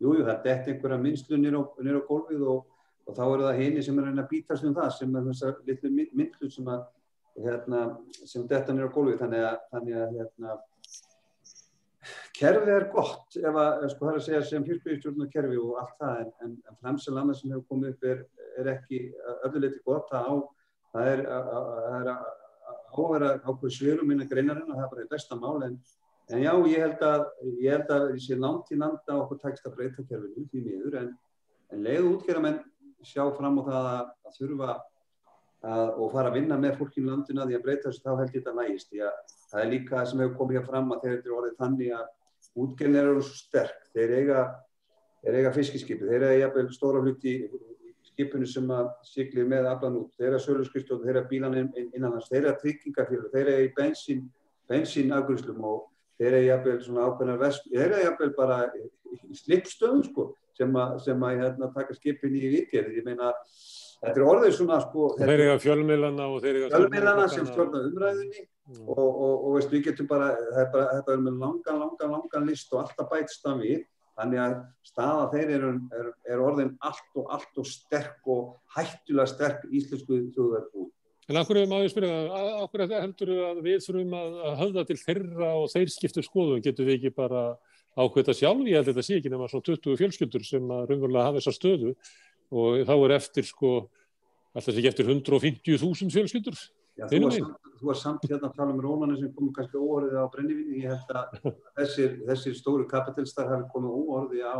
Jújú, það detti einhverja minnslu niður á gólfið og þá eru það hinir sem reyna að bítast það, sem þessar litlu minnslu sem detta niður á gólfið. Þannig að kerfið gott, ef það að segja sem fiskveiðistjórn og kerfi og allt það, en framsal annað sem hefur komið upp ekki öllu leyti gott. Það er að vera ákveð svigrúm innan greinarinnar, það bara besta mál, en já, ég held að ég sé langt í landa okkur tekst að breyta kerfinu því miður, en leið útgerðarmenn sjá fram á það að þurfa og fara að vinna með fólkinu í landinu að því að breyta þessu, þá held ég þetta nægist. Því að það er líka sem hefur komið hér fram að þeir eru orðið þannig að útgerðin eru svo sterk, þeir eiga fiskiskipið, þeir eiga jafnvel stóra hluti skipinu sem að siglir með aflan út, þeir eiga söluskrifstofu, þeir eiga bílana innanlands, þeir eiga tryggingafélög, þeir eiga í bensínafgreiðslum og þeir eiga jafnvel svona ákveðnar þeir eiga jafnvel bara í slippstöðum sko, sem að taka skipin í viðgerð. Ég meina, þetta orðið svona sko. Þeir eiga fjölmiðlana sem stjórna umræðunni og veist, við getum bara, þetta með langan list og alltaf bætst það við. Þannig að staða þeir er orðin allt og sterk og hættulega sterk íslensku þjóðarbú. En af hverju má ég spyrja, af hverju heldur að við þurfum að höfða til þeirra og þeir skiptu skoðun? Getum við ekki bara ákveða sjálf? Ég held að þetta sé ekki nema svona 20 fjölskyldur sem að raunverulega hafa þessa stöðu og þá eftir sko, alltaf sé ekki eftir 150.000 fjölskyldur. Já, þú var samt að tala Rónani sem komið kannski óorðið á brennivíni. Ég held að þessir stóru kapitalistar hafi komið óorðið á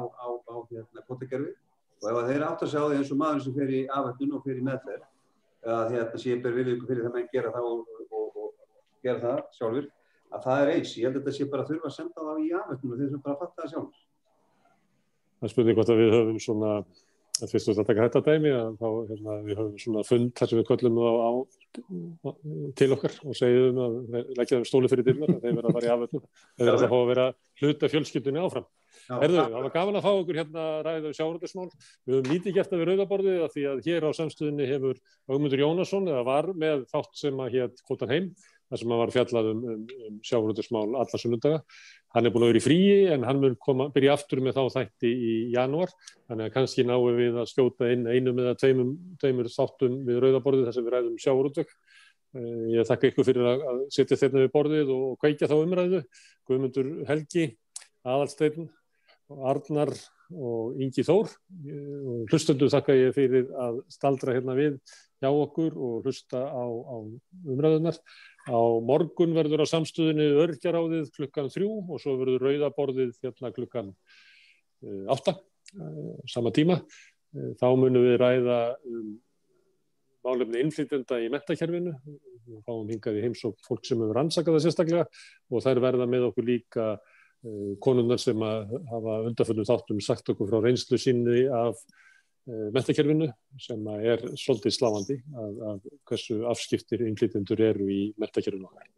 kvótakerfi og ef þeir átt að sjá því eins og maður sem fer í afvötnun og fer í meðferð að sé ber virðingu fyrir það menn gera það og gera það sjálfur, að það er eins. Ég held að þetta sé bara að þurfa að senda þá í afvötnun og þeir sem bara að fatta það sjálfur. Það spurning hvort að við höfum svona að fyrst að taka þetta dæmi að þá við höfum svona fund þar sem við köllum á til okkar og segjum að leggja þeim stóli fyrir dyrnar að þeir verða að fara í afvötnun eða það fá að vera hluta fjölskyldunni áfram. Herðu, það var gaman að fá okkur hérna ræða sjávarútvegsmál. Við höfum lítið gert við Rauðaborðið af því að hér á samstöðinni hefur Ögmundur Jónasson eða var með þátt sem að hét Kvótan heim þar sem hann var fjallað sjávarútvegsmál alla sunnudaga. Hann búinn að vera í fríi en hann mun byrja aftur með þá þætti í janúar, þannig að kannski náum við að skjóta inn einum eða tveimur þáttum við rauða borðið þar sem við ræðum sjávarútveg. Ég þakka ykkur fyrir að setja þérna við borðið og kveikja þá umræðu. Guðmundur Helgi, Aðalsteinn, Arnar og Ingi Þór. Og hlustendur þakka ég fyrir að staldra hérna við hjá okkur og hlusta á umræðunar. Á morgun verður á samstöðinni Öryrkjaráðið klukkan 3 og svo verður rauða borðið hérna klukkan 8, sama tíma. Þá munum við ræða málefni innflytjenda í menntakerfinu. Við fáum hingað í heimsókn fólk sem hefur rannsakað það sérstaklega og þær verða með okkur líka konurnar sem hafa undanförnum þáttum sagt okkur frá reynslu sinni af menntakerfinu sem svolítið sláandi að hversu afskiptir innflytjendur eru í menntakerfinu okkar.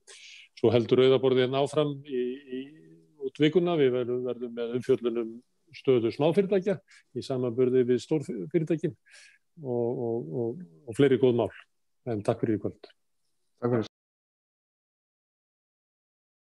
Svo heldur rauða borðið hérna áfram út vikuna. Við verðum með umfjöllun stöðu smáfyrirtækja í samanburði við stórfyrirtækin og fleiri góð mál. En takk fyrir í kvöld. Takk fyrir.